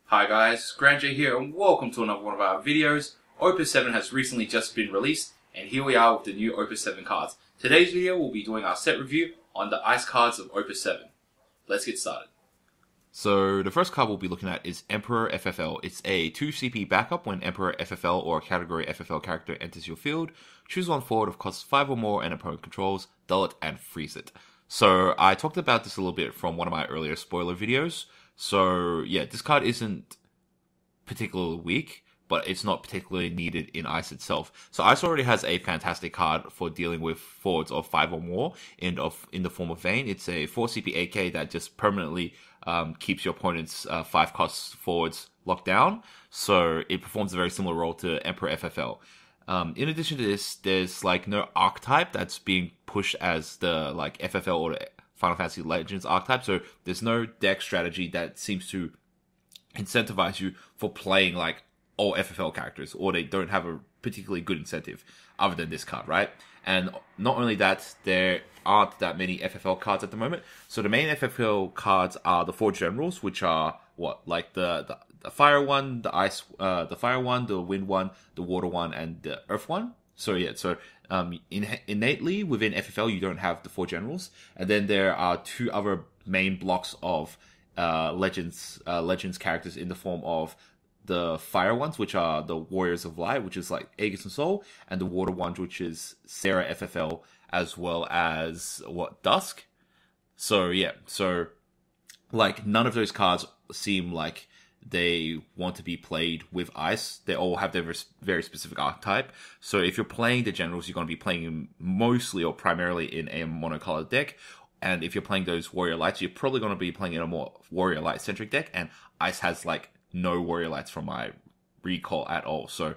Hi guys, Grand J here and welcome to another one of our videos. Opus 7 has recently just been released and here we are with the new Opus 7 cards. Today's video we'll be doing our set review on the ice cards of Opus 7. Let's get started. So the first card we'll be looking at is Emperor FFL. It's a 2 CP backup when Emperor FFL or a category FFL character enters your field. Choose one forward of cost 5 or more and opponent controls, dull it and freeze it. So I talked about this a little bit from one of my earlier spoiler videos. So yeah, this card isn't particularly weak, but it's not particularly needed in Ice itself. So Ice already has a fantastic card for dealing with forwards of 5 or more in the form of Vayne. It's a 4 CP AK that just permanently keeps your opponent's 5 cost forwards locked down. So it performs a very similar role to Emperor FFL. In addition to this, there's like no archetype that's being pushed as the like FFL or the Final Fantasy Legends archetype. So there's no deck strategy that seems to incentivize you for playing like all FFL characters, or they don't have a particularly good incentive other than this card, right? And not only that, there aren't that many FFL cards at the moment. So the main FFL cards are the 4 generals, which are what, like the fire one, the ice, the fire one, the wind one, the water one, and the earth one. So yeah, so innately within FFL you don't have the 4 generals, and then there are 2 other main blocks of legends characters in the form of the fire ones, which are the Warriors of Light, which is like Aegis and Soul, and the water ones, which is Sarah FFL, as well as Dusk. So yeah, so like none of those cards seem like they want to be played with Ice. They all have their very specific archetype. So if you're playing the generals, you're going to be playing them mostly or primarily in a monocolored deck. And if you're playing those Warrior Lights, you're probably going to be playing in a more Warrior Light centric deck. And Ice has like no Warrior Lights from my recall at all. So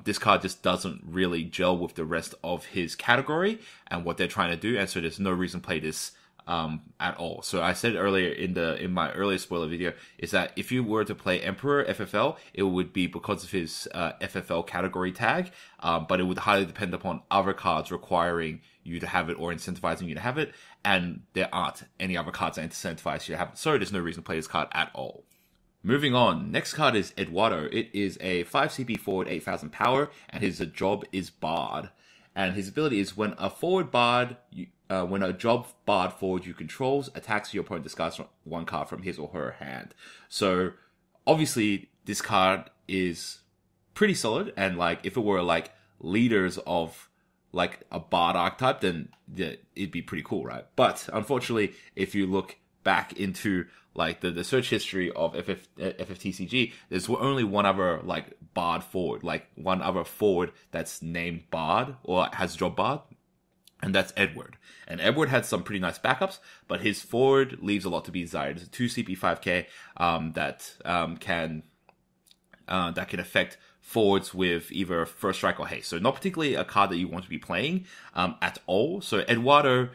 this card just doesn't really gel with the rest of his category and what they're trying to do. And so there's no reason to play this at all. So I said earlier in my earlier spoiler video is that if you were to play Emperor FFL, it would be because of his FFL category tag, but it would highly depend upon other cards requiring you to have it or incentivizing you to have it, and there aren't any other cards that incentivize you to have it, so there's no reason to play this card at all. Moving on, next card is Eduardo. It is a 5 CP forward, 8,000 power, and his job is Bard. And his ability is when a job Bard forward you controls attacks, your opponent discards one card from his or her hand. So obviously this card is pretty solid, and like if it were like leaders of like a Bard archetype, then yeah, it'd be pretty cool, right? But unfortunately, if you look back into like the search history of FFTCG, there's only one other like Bard forward, like one other forward that's named Bard or has job Bard, and that's Edward. And Edward had some pretty nice backups, but his forward leaves a lot to be desired. It's a 2 CP 5k that can affect forwards with either first strike or haste. So not particularly a card that you want to be playing at all. So Eduardo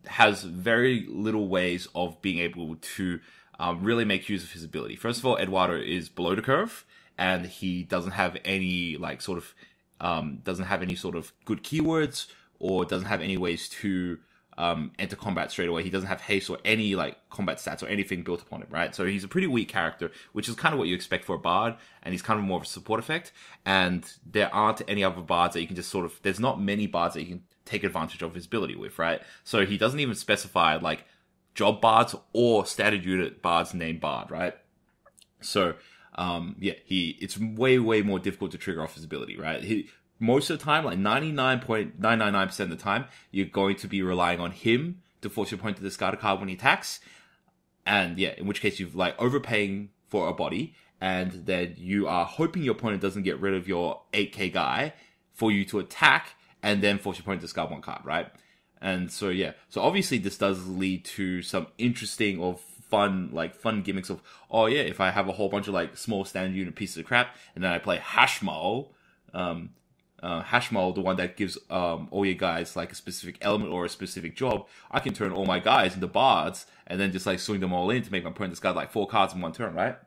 has very little ways of being able to really make use of his ability. First of all, Eduardo is below the curve, and he doesn't have any like sort of good keywords, or doesn't have any ways to enter combat straight away. He doesn't have haste or any like combat stats or anything built upon him, right? So he's a pretty weak character, which is kind of what you expect for a Bard, and he's kind of more of a support effect. And there aren't any other Bards that you can just sort of, there's not many Bards that you can take advantage of his ability with, right? So he doesn't even specify like job Bards or standard unit Bards named Bard, right? So yeah, it's way more difficult to trigger off his ability, right? Most of the time, like 99.999% of the time, you're going to be relying on him to force your opponent to discard a card when he attacks. And yeah, in which case you're like overpaying for a body, and then you are hoping your opponent doesn't get rid of your 8k guy for you to attack, and then force your opponent to discard one card, right? And so yeah, so obviously this does lead to some interesting or fun gimmicks of, oh yeah, if I have a whole bunch of like small standard unit pieces of crap, and then I play Hashmal, the one that gives all your guys like a specific element or a specific job, I can turn all my guys into Bards and then just like swing them all in to make my opponent discard like 4 cards in one turn, right?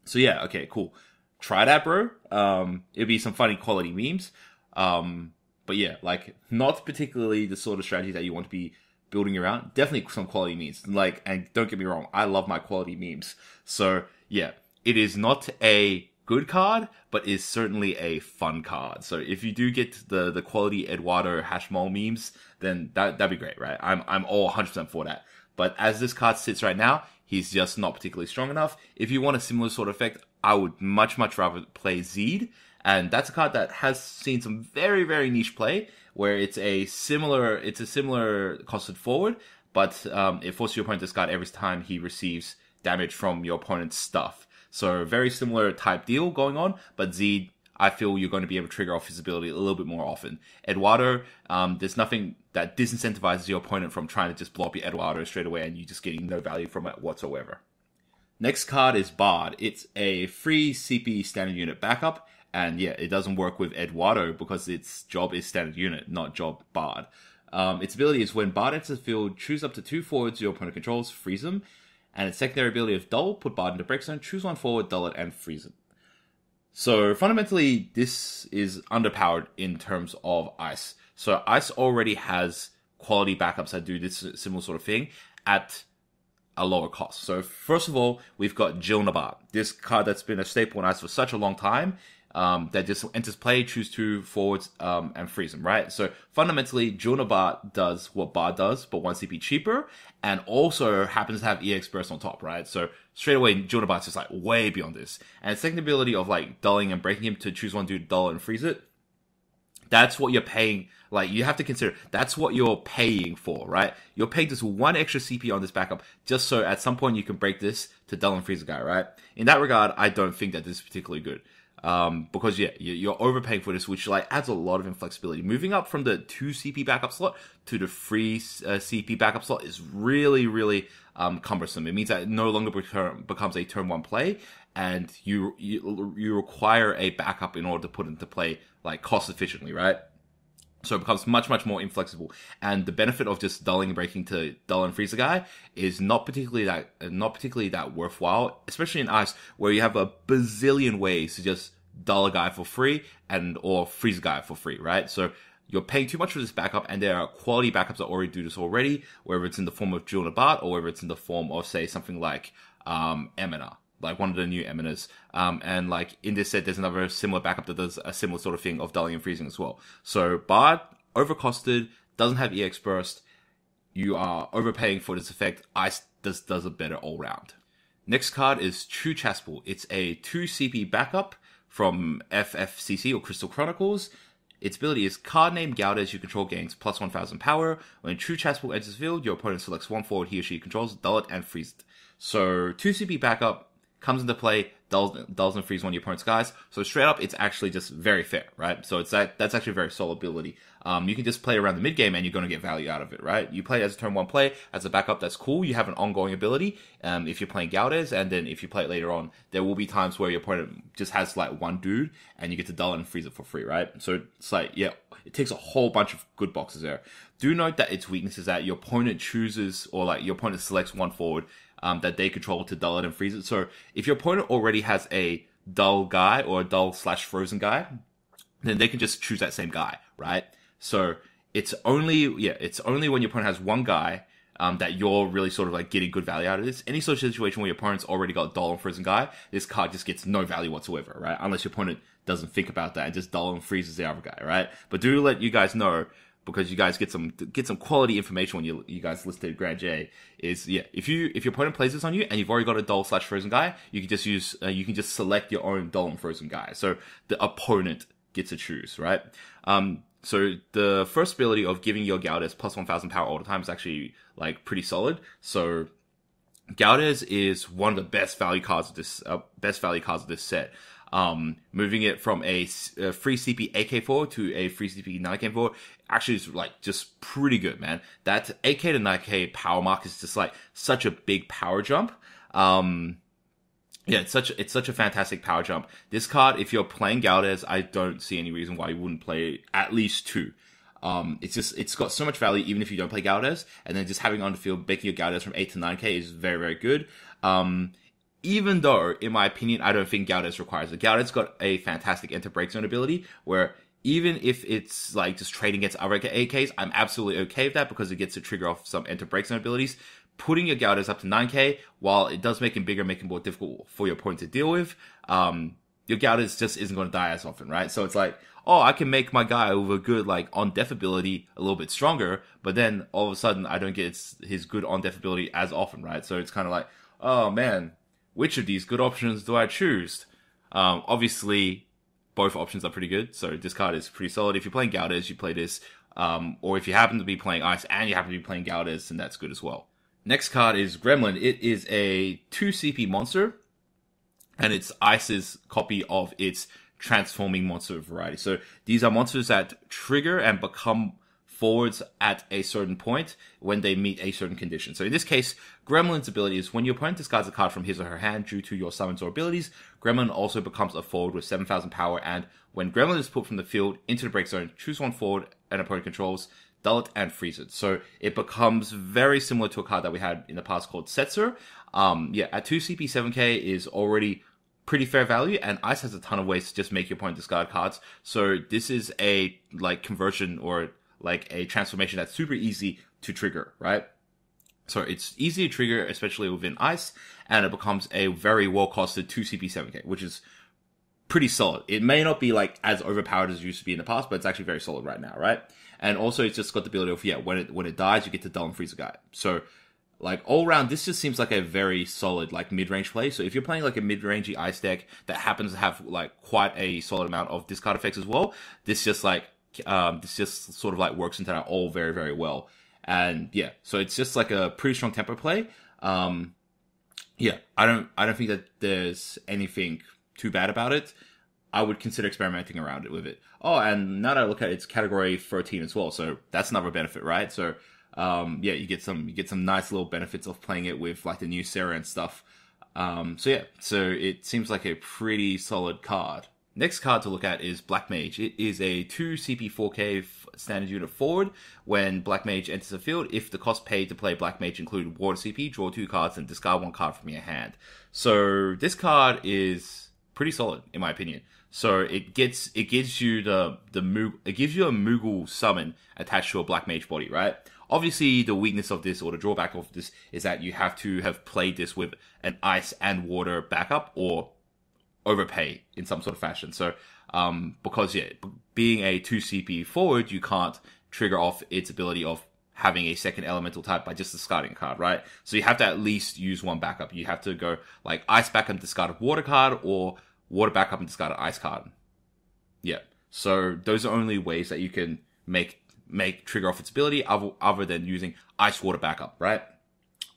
So yeah, okay, cool. Try that, bro. It'll be some funny quality memes. But yeah, like not particularly the sort of strategy that you want to be building around. Definitely some quality memes. Like, and don't get me wrong, I love my quality memes. So yeah, it is not a good card, but is certainly a fun card. So if you do get the quality Eduardo Hashmole memes, then that'd be great, right? I'm all 100% for that. But as this card sits right now, he's just not particularly strong enough. If you want a similar sort of effect, I would much rather play Zed. And that's a card that has seen some very, very niche play, where it's a similar costed forward, but it forces your opponent to discard every time he receives damage from your opponent's stuff. So very similar type deal going on, but Zed, I feel you're going to be able to trigger off his ability a little bit more often. Eduardo, there's nothing that disincentivizes your opponent from trying to just blow up your Eduardo straight away and you just getting no value from it whatsoever. Next card is Bard. It's a free CP standard unit backup. And yeah, it doesn't work with Eduardo because its job is standard unit, not job Bard. Its ability is when Bard enters the field, choose up to 2 forwards your opponent controls, freeze them. And its secondary ability of Dull, put Bard into break zone, choose 1 forward, dull it, and freeze it. So fundamentally, this is underpowered in terms of Ice. So Ice already has quality backups that do this similar sort of thing at a lower cost. So first of all, we've got Jill Nabat. This card that's been a staple in Ice for such a long time. That just enters play, choose 2 forwards, and freeze them, right? So fundamentally, Jill Nabat does what Bard does, but 1 CP cheaper, and also happens to have EX Burst on top, right? So straight away, Jill Nabat's just like way beyond this. And second ability of like dulling and breaking him to choose 1 dude, dull and freeze it. That's what you're paying. Like, you have to consider, that's what you're paying for, right? You're paying just 1 extra CP on this backup, just so at some point you can break this to dull and freeze a guy, right? In that regard, I don't think that this is particularly good. Because yeah, you're overpaying for this, which like adds a lot of inflexibility. Moving up from the 2 CP backup slot to the free CP backup slot is really cumbersome. It means that it no longer becomes a turn 1 play, and you require a backup in order to put into play like cost efficiently, right? So it becomes much more inflexible. And the benefit of just dulling and breaking to dull and freeze a guy is not particularly that worthwhile, especially in Ice, where you have a bazillion ways to just dull a guy for free or freeze a guy for free, right? So you're paying too much for this backup, and there are quality backups that already do this already, whether it's in the form of Jill Nabat or whether it's in the form of, say, something like Emina. Like one of the new Eminas. And like in this set, there's another similar backup that does a similar sort of thing of dulling and freezing as well. So Bard, overcosted, doesn't have EX Burst. You are overpaying for this effect. Ice does a better all round. Next card is True Chaspal. It's a 2 CP backup from FFCC or Crystal Chronicles. Its ability is card name Gaudes you control gains plus 1000 power. When True Chaspal enters the field, your opponent selects 1 forward he or she controls, dull it, and freeze it. So 2 CP backup, comes into play, dulls and freeze 1 of your opponent's guys. So straight up, it's actually just very fair, right? So that's actually a very solid ability. You can just play around the mid game and you're going to get value out of it, right? You play it as a turn 1 play, as a backup, that's cool. You have an ongoing ability, if you're playing Gaudes, and then if you play it later on, there will be times where your opponent just has like 1 dude and you get to dull and freeze it for free, right? So it's like, yeah, it takes a whole bunch of good boxes there. Do note that its weakness is that your opponent chooses, or like your opponent selects 1 forward, that they control to dull it and freeze it. So if your opponent already has a dull guy or a dull/frozen guy, then they can just choose that same guy, right? So it's only when your opponent has 1 guy that you're really sort of like getting good value out of this. Any sort of situation where your opponent's already got dull and frozen guy, this card just gets no value whatsoever, right? Unless your opponent doesn't think about that and just dull and freezes the other guy, right? But do let you guys know, because you guys get some quality information when you guys listed Grand J, is yeah, if your opponent plays this on you and you've already got a dull/frozen guy, you can just use you can just select your own dull and frozen guy. So the opponent gets to choose, right? So the first ability of giving your Gaudes plus 1000 power all the time is actually like pretty solid. So Gaudes is one of the best value cards of this set. Moving it from a free CP AK4 to a free CP 9K4 actually is like just pretty good, man. That 8K to 9K power mark is just like such a big power jump. Yeah, it's such a fantastic power jump. This card, if you're playing Gaudes, I don't see any reason why you wouldn't play at least 2. It's got so much value even if you don't play Gaudes, and then just having on the field, making your Gaudes from 8 to 9K is very, very good. Even though, in my opinion, I don't think Gaudes requires it. Gaudes got a fantastic enter break zone ability where even if it's like just trading against other AKs, I'm absolutely okay with that because it gets to trigger off some enter break zone abilities. Putting your Gaudas up to 9k, while it does make him bigger, make him more difficult for your opponent to deal with, your Gaudas just isn't going to die as often, right? So it's like, oh, I can make my guy with a good, like, on-death ability a little bit stronger, but then all of a sudden I don't get his good on-death ability as often, right? So it's kind of like, oh man, which of these good options do I choose? Obviously, both options are pretty good, so this card is pretty solid. If you're playing Gaudas, you play this, or if you happen to be playing Ice and you happen to be playing Gaudas, then that's good as well. Next card is Gremlin. It is a 2 CP monster, and it's Ice's copy of its transforming monster variety. So these are monsters that trigger and become forwards at a certain point when they meet a certain condition. So in this case, Gremlin's ability is when your opponent discards a card from his or her hand due to your summons or abilities, Gremlin also becomes a forward with 7,000 power, and when Gremlin is put from the field into the break zone, choose one forward an opponent controls, dull it, and freeze it. So it becomes very similar to a card that we had in the past called Setzer. At 2 CP 7k is already pretty fair value, and Ice has a ton of ways to just make your opponent discard cards. So this is a like conversion or like a transformation that's super easy to trigger, right? So it's easy to trigger, especially within Ice, and it becomes a very well-costed 2 CP 7k, which is pretty solid. It may not be like as overpowered as it used to be in the past, but it's actually very solid right now, right? And also it's just got the ability of, when it dies, you get to dull and freeze a guy. So like all around, this just seems like a very solid like mid-range play. So if you're playing like a mid-rangey Ice deck that happens to have like quite a solid amount of discard effects as well, this just sort of like works into that all very, very well. And yeah, so it's just like a pretty strong tempo play. I don't think that there's anything too bad about it. I would consider experimenting around it with it. Oh, and now that I look at it, it's category 13 as well, so that's another benefit, right? So you get some nice little benefits of playing it with like the new Sarah and stuff. So it seems like a pretty solid card. Next card to look at is Black Mage. It is a 2 CP 4k standard unit forward. When Black Mage enters the field, if the cost paid to play Black Mage included water CP, draw 2 cards and discard 1 card from your hand. So this card is pretty solid in my opinion. So it gives you a Moogle summon attached to a Black Mage body, right? Obviously, the weakness of this or the drawback of this is that you have to have played this with an Ice and Water backup or overpay in some sort of fashion. So, because being a 2 CP forward, you can't trigger off its ability of having a second elemental type by just discarding a card, right? So you have to at least use one backup. You have to go like Ice backup and discard a Water card, or Water backup and discard an Ice card. Yeah. So those are only ways that you can make trigger off its ability other than using Ice Water backup, right?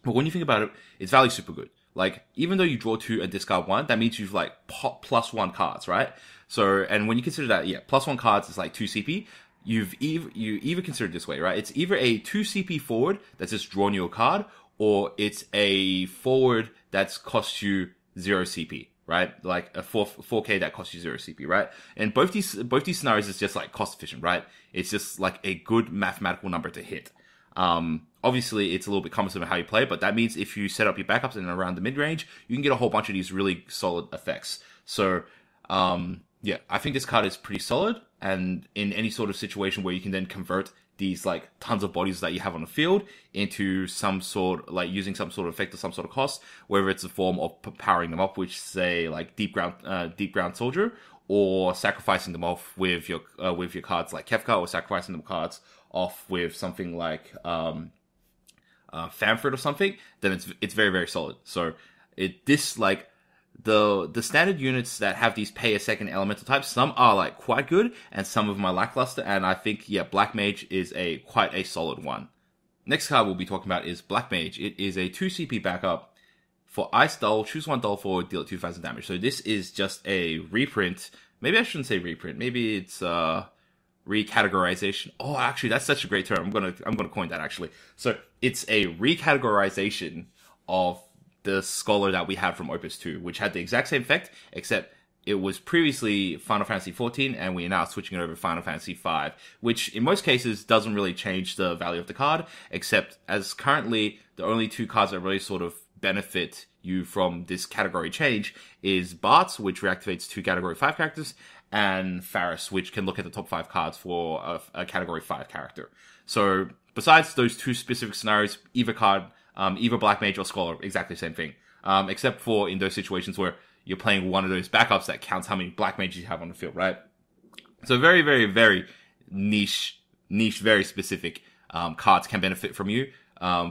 But when you think about it, its value is super good. Like, even though you draw 2 and discard 1, that means you've like +1 cards, right? So, and when you consider that, +1 cards is like 2 CP, you either consider it this way, right? It's either a 2 CP forward that's just drawn you a card, or it's a forward that's cost you 0 CP, right? Like a 4k that costs you 0 CP, right? And both these scenarios is just like cost efficient, right? It's just like a good mathematical number to hit. Obviously, it's a little bit cumbersome in how you play, but that means if you set up your backups in and around the mid-range, you can get a whole bunch of these really solid effects. So, I think this card is pretty solid, and in any sort of situation where you can then convert these, like, tons of bodies that you have on the field into some sort, like, using some sort of effect or some sort of cost, whether it's a form of powering them up, which, say, like, Deep Ground Soldier, or sacrificing them off with your cards like Kefka, or sacrificing them cards off with something like Famford or something, then it's very, very solid. So the standard units that have these pay a second elemental types, some are like quite good and some of them are lackluster, and I think Black Mage is quite a solid one. Next card we'll be talking about is Black Mage. It is a 2 CP backup for Ice Dull, choose 1 Dull forward, deal 2,000 damage. So this is just a reprint. Maybe I shouldn't say reprint. Maybe it's recategorization. Oh, actually, that's such a great term. I'm gonna coin that actually. So it's a recategorization of the Scholar that we had from Opus 2, which had the exact same effect, except it was previously Final Fantasy 14, and we are now switching it over to Final Fantasy 5, which in most cases doesn't really change the value of the card, except as currently the only 2 cards that really sort of benefit you from this category change is Bart's, which reactivates 2 category 5 characters, and Faris, which can look at the top 5 cards for a category 5 character. So besides those 2 specific scenarios, either card, either Black Mage or Scholar, exactly the same thing. Except for in those situations where you're playing one of those backups that counts how many Black Mages you have on the field, right? So very, very, very niche, very specific cards can benefit from you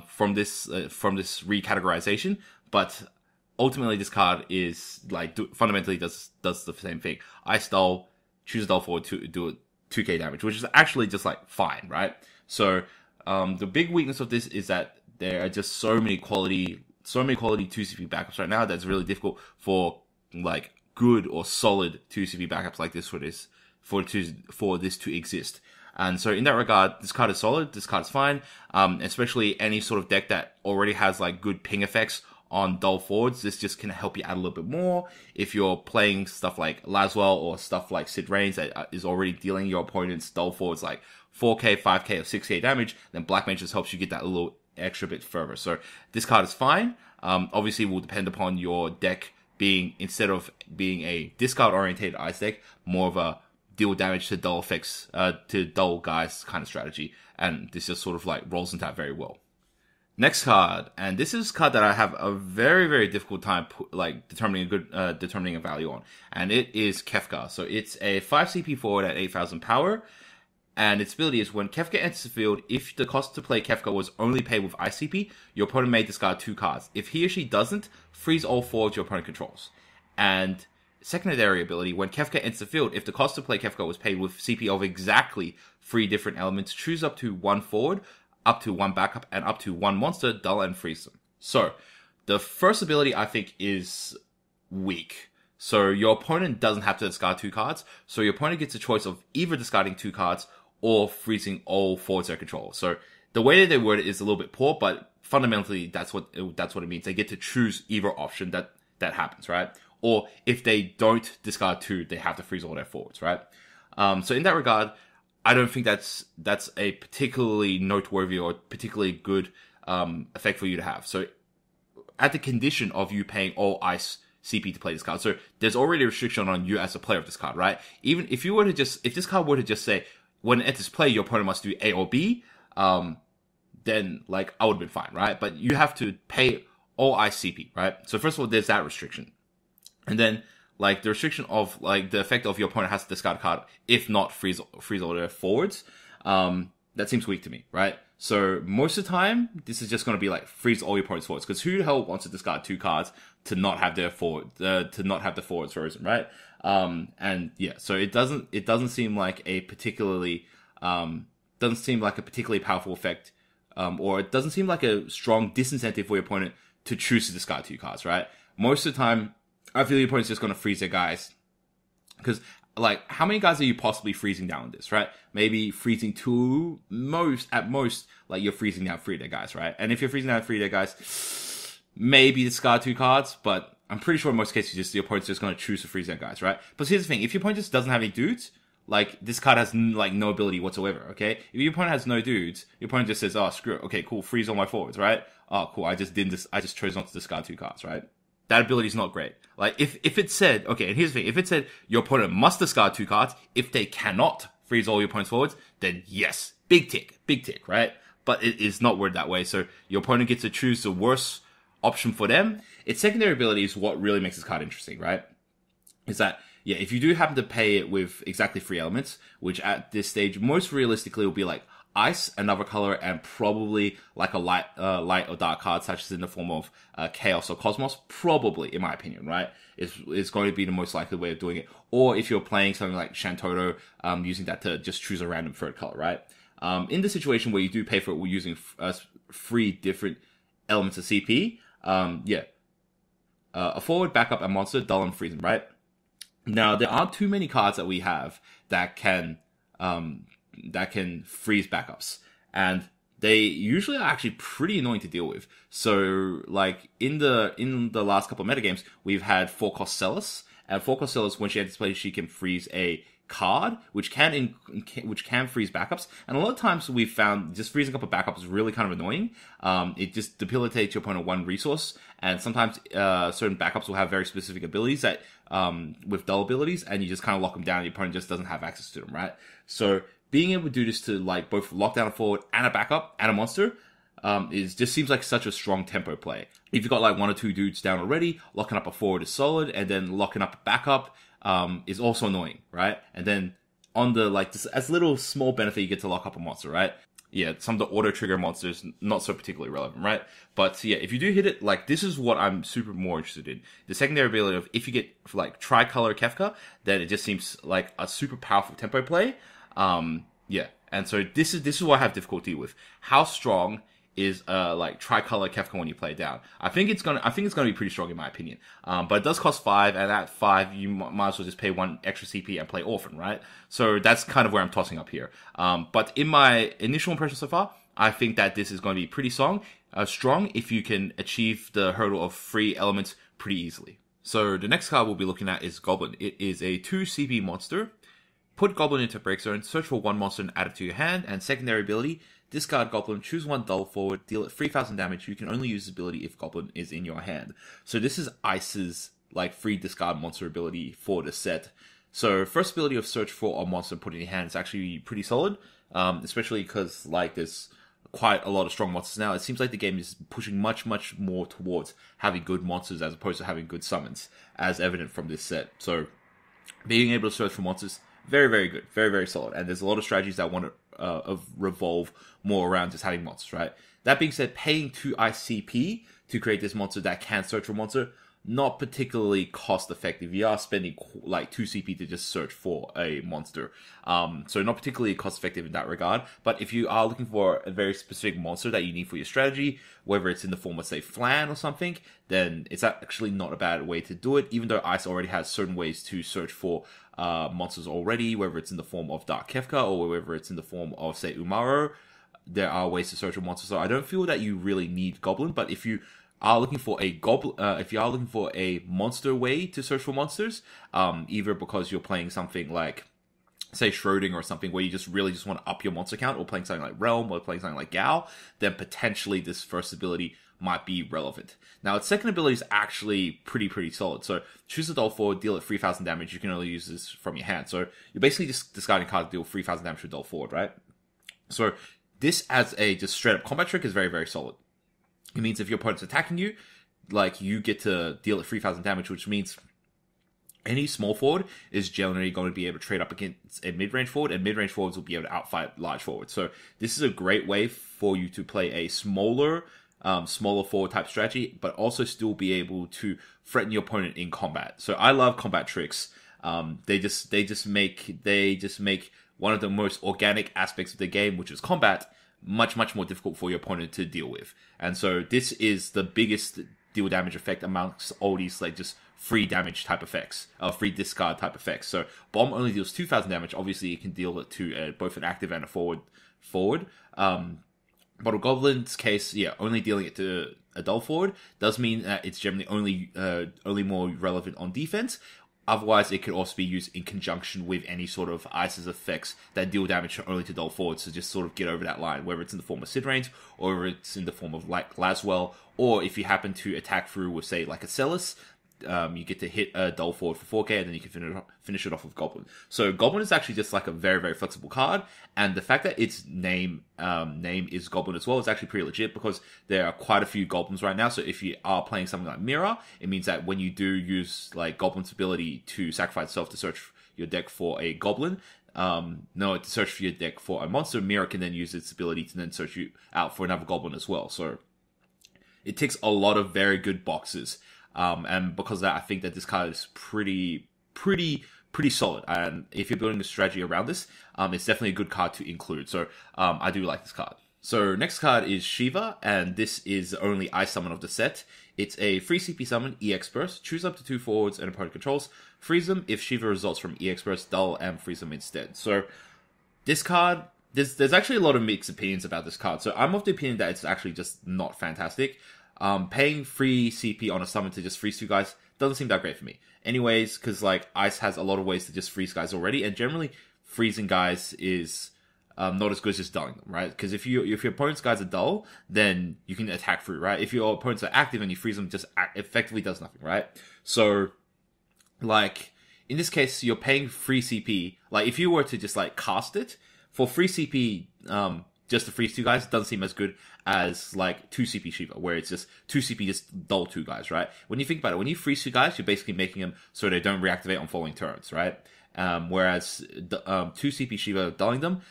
from this recategorization. But ultimately, this card is like fundamentally does the same thing. Ice Dull, choose a Dull forward to do 2k damage, which is actually just like fine, right? So the big weakness of this is that there are just so many quality 2CP backups right now that's really difficult for like good or solid 2CP backups like this for this to exist. And so in that regard, this card is solid, this card is fine, especially any sort of deck that already has like good ping effects on dull forwards. This just can help you add a little bit more. If you're playing stuff like Laswell or stuff like Sid Reigns that is already dealing your opponent's dull forwards like 4k, 5k, or 6k damage, then Black Mage just helps you get that a little extra bit further. So this card is fine. Obviously, will depend upon your deck being, instead of being a discard-oriented ice deck, more of a deal damage to dull effects, to dull guys kind of strategy. And this just sort of like rolls into that very well. Next card, and this is a card that I have a very, very difficult time determining a value on, and it is Kefka. So it's a 5 CP forward at 8,000 power, and its ability is when Kefka enters the field, if the cost to play Kefka was only paid with Ice CP, your opponent may discard 2 cards. If he or she doesn't, freeze all forwards your opponent controls. And secondary ability, when Kefka enters the field, if the cost to play Kefka was paid with CP of exactly 3 different elements, choose up to 1 forward, up to 1 backup, and up to 1 monster, dull and freeze them. So, the first ability I think is weak. So, your opponent doesn't have to discard 2 cards, so your opponent gets a choice of either discarding 2 cards or freezing all forwards their control. So, the way that they word it is a little bit poor, but fundamentally that's what it means. They get to choose either option that happens, right? Or if they don't discard 2, they have to freeze all their forwards, right? So in that regard, I don't think that's a particularly noteworthy or particularly good effect for you to have. So at the condition of you paying all ice CP to play this card, so there's already a restriction on you as a player of this card, right? Even if this card were to just say when it enters play, your opponent must do A or B, then like I would have been fine, right? But you have to pay all ice CP, right? So first of all, there's that restriction. And then, like, the restriction of, like, the effect of your opponent has to discard a card, if not freeze all their forwards, that seems weak to me, right? So, most of the time, this is just going to be, like, freeze all your opponent's forwards, because who the hell wants to discard 2 cards to not have their the forwards frozen, right? And, yeah, so it doesn't seem like a particularly powerful effect, or it doesn't seem like a strong disincentive for your opponent to choose to discard 2 cards, right? Most of the time, I feel your opponent's just going to freeze their guys. Because, like, how many guys are you possibly freezing down with this, right? Maybe freezing 2, at most, like, you're freezing down 3 of their guys, right? And if you're freezing down 3 of their guys, maybe discard 2 cards, but I'm pretty sure in most cases, your opponent's just going to choose to freeze their guys, right? But here's the thing, if your opponent just doesn't have any dudes, like, this card has, like, no ability whatsoever, okay? If your opponent has no dudes, your opponent just says, oh, screw it, okay, cool, freeze all my forwards, right? Oh, cool, I just chose not to discard 2 cards, right? That ability is not great. Like, if it said, okay, and here's the thing, if it said your opponent must discard 2 cards, if they cannot freeze all your opponent's forwards, then yes, big tick, right? But it is not worded that way, so your opponent gets to choose the worst option for them. Its secondary ability is what really makes this card interesting, right? Is that, yeah, if you do happen to pay it with exactly 3 elements, which at this stage, most realistically will be like ice, another color, and probably like a light or dark card, such as in the form of Chaos or Cosmos, probably, in my opinion, right? Is going to be the most likely way of doing it. Or if you're playing something like Shantoto, using that to just choose a random 3rd color, right? In the situation where you do pay for it, we're using 3 different elements of CP, a forward, backup, and monster, dull and freezing, right? Now, there aren't too many cards that we have that can freeze backups, and they usually are actually pretty annoying to deal with. So, like, in the last couple of metagames, we've had 4-cost Celis, and 4-cost Celis, when she enters play, she can freeze a card, which can freeze backups. And a lot of times we've found just freezing up a backup is really kind of annoying. It just debilitates your opponent one resource, and sometimes certain backups will have very specific abilities that with dull abilities, and you just kind of lock them down. Your opponent just doesn't have access to them, right? So being able to do this to like both lock down a forward and a backup and a monster just seems like such a strong tempo play. If you've got like one or two dudes down already, locking up a forward is solid, and then locking up a backup is also annoying, right? And then on the like this, as little small benefit, you get to lock up a monster, right? Yeah, some of the auto trigger monsters not so particularly relevant, right? But yeah, if you do hit it, like this is what I'm super more interested in. The secondary ability of if you get like tricolor Kefka, then it just seems like a super powerful tempo play. Yeah, and so this is what I have difficulty with. How strong is like tricolor Kefka when you play it down? I think it's gonna be pretty strong in my opinion. But it does cost 5, and at 5 you might as well just pay 1 extra CP and play Orphan, right? So that's kind of where I'm tossing up here. But in my initial impression so far, I think that this is going to be pretty strong if you can achieve the hurdle of 3 elements pretty easily. So the next card we'll be looking at is Goblin. It is a 2 CP monster. Put Goblin into Break Zone, search for 1 monster and add it to your hand, and secondary ability, discard Goblin, choose 1 dull forward, deal it 3,000 damage. You can only use this ability if Goblin is in your hand. So this is Ice's like free discard monster ability for the set. So first ability of search for a monster and put it in your hand is actually pretty solid, especially because like there's quite a lot of strong monsters now. It seems like the game is pushing much more towards having good monsters as opposed to having good summons, as evident from this set. So being able to search for monsters, very good, very solid. And there's a lot of strategies that want to revolve more around just having monsters, right? That being said, paying 2 ICP to create this monster that can search for monster, not particularly cost effective. You are spending like 2 CP to just search for a monster. So not particularly cost effective in that regard. But if you are looking for a very specific monster that you need for your strategy, whether it's in the form of say Flan or something, then it's actually not a bad way to do it, even though Ice already has certain ways to search for monsters already, whether it's in the form of Dark Kefka or whether it's in the form of say Umaro. There are ways to search for monsters. So I don't feel that you really need Goblin, but if you are looking for a if you are looking for a monster way to search for monsters, either because you're playing something like say Schrödinger or something where you just really want to up your monster count, or playing something like Realm or playing something like Gao, then potentially this first ability might be relevant. Now its second ability is actually pretty solid. So choose a dull forward, deal it 3,000 damage. You can only use this from your hand. So you're basically just discarding a card to deal 3,000 damage with dull forward, right? So this as a just straight up combat trick is very solid. It means if your opponent's attacking you, like you get to deal at 3,000 damage, which means any small forward is generally going to be able to trade up against a mid-range forward, and mid-range forwards will be able to outfight large forwards. So this is a great way for you to play a smaller forward type strategy, but also still be able to threaten your opponent in combat. So I love combat tricks. They just make one of the most organic aspects of the game, which is combat, much more difficult for your opponent to deal with. And so this is the biggest deal damage effect amongst all these like just free damage type effects, free discard type effects. So Bomb only deals 2,000 damage. Obviously, it can deal it to both an active and a forward. But in Goblin's case, yeah, only dealing it to a dull forward does mean that it's generally only more relevant on defense. Otherwise, it could also be used in conjunction with any sort of Ice's effects that deal damage only to dull forwards to just sort of get over that line, whether it's in the form of Sid Reigns, or whether it's in the form of like Laswell, or if you happen to attack through with, say, like a Celis, you get to hit a dull forward for 4k, and then you can finish it off with Goblin. So Goblin is actually just like a very flexible card, and the fact that its name is Goblin as well is actually pretty legit, because there are quite a few Goblins right now. So if you are playing something like Mirror, it means that when you do use like Goblin's ability to sacrifice itself to search your deck for a Goblin, to search for your deck for a monster, Mirror can then use its ability to then search you out for another Goblin as well. So it ticks a lot of very good boxes. And because of that, I think that this card is pretty solid. And if you're building a strategy around this, it's definitely a good card to include. So, I do like this card. So, next card is Shiva, and this is the only Ice summon of the set. It's a free CP summon, EX Burst. Choose up to 2 forwards and opponent controls. Freeze them. If Shiva results from EX Burst, dull and freeze them instead. So, this card, there's actually a lot of mixed opinions about this card. So, I'm of the opinion that it's actually just not fantastic. Paying free CP on a summon to just freeze 2 guys doesn't seem that great for me. Anyways, because like Ice has a lot of ways to just freeze guys already, and generally freezing guys is not as good as just dulling them, right? Because if your opponent's guys are dull, then you can attack through, right? If your opponents are active and you freeze them, just effectively does nothing, right? So, like, in this case, you're paying free CP. Like, if you were to just, like, cast it, for free CP, just to freeze two guys, it doesn't seem as good as, like, 2 CP Shiva, where it's just 2 CP just dull 2 guys, right? When you think about it, when you freeze 2 guys, you're basically making them so they don't reactivate on following turns, right? Whereas 2 CP Shiva dulling them,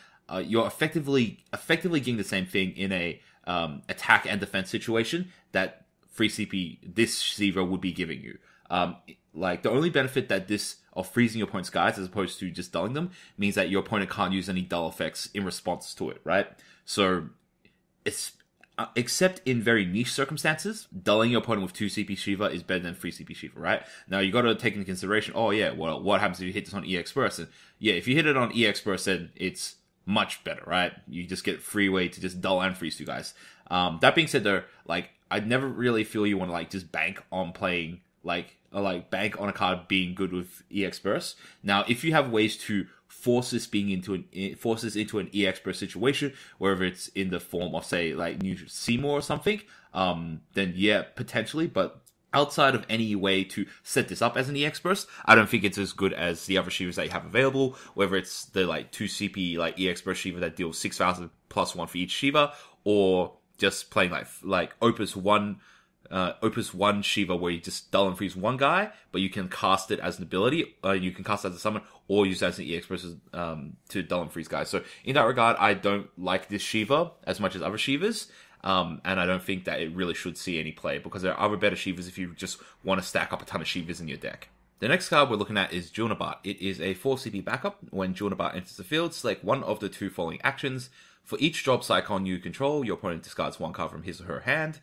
you're effectively getting the same thing in a attack and defense situation that free CP this Shiva would be giving you. Like, the only benefit that this of freezing your opponent's guys as opposed to just dulling them means that your opponent can't use any dull effects in response to it, right? So, it's except in very niche circumstances, dulling your opponent with 2 CP Shiva is better than 3 CP Shiva, right? Now, you got to take into consideration, oh yeah, well, what happens if you hit this on EX Burst? And yeah, if you hit it on EX Burst, then it's much better, right? You just get free way to just dull and freeze 2 guys. That being said, though, like, I'd never really feel you want to, like, just bank on playing, like bank on a card being good with EX Burst. Now, if you have ways to force this into an EX Burst situation, whether it's in the form of, say, like new Seymour or something, then yeah, potentially, but outside of any way to set this up as an EX Burst, I don't think it's as good as the other Shivas that you have available, whether it's the like 2 CP like EX Burst Shiva that deals 6,000 plus 1 for each Shiva, or just playing like Opus 1 Shiva where you just dull and freeze 1 guy, but you can cast it as an ability, you can cast it as a summon, or use it as an EX Burst to dull and freeze guys. So in that regard, I don't like this Shiva as much as other Shivas. And I don't think that it really should see any play, because there are other better Shivas if you just want to stack up a ton of Shivas in your deck. The next card we're looking at is Junabat. It is a 4 CP backup. When Junabat enters the field, select one of the 2 following actions. For each drop Psychon you control, your opponent discards 1 card from his or her hand,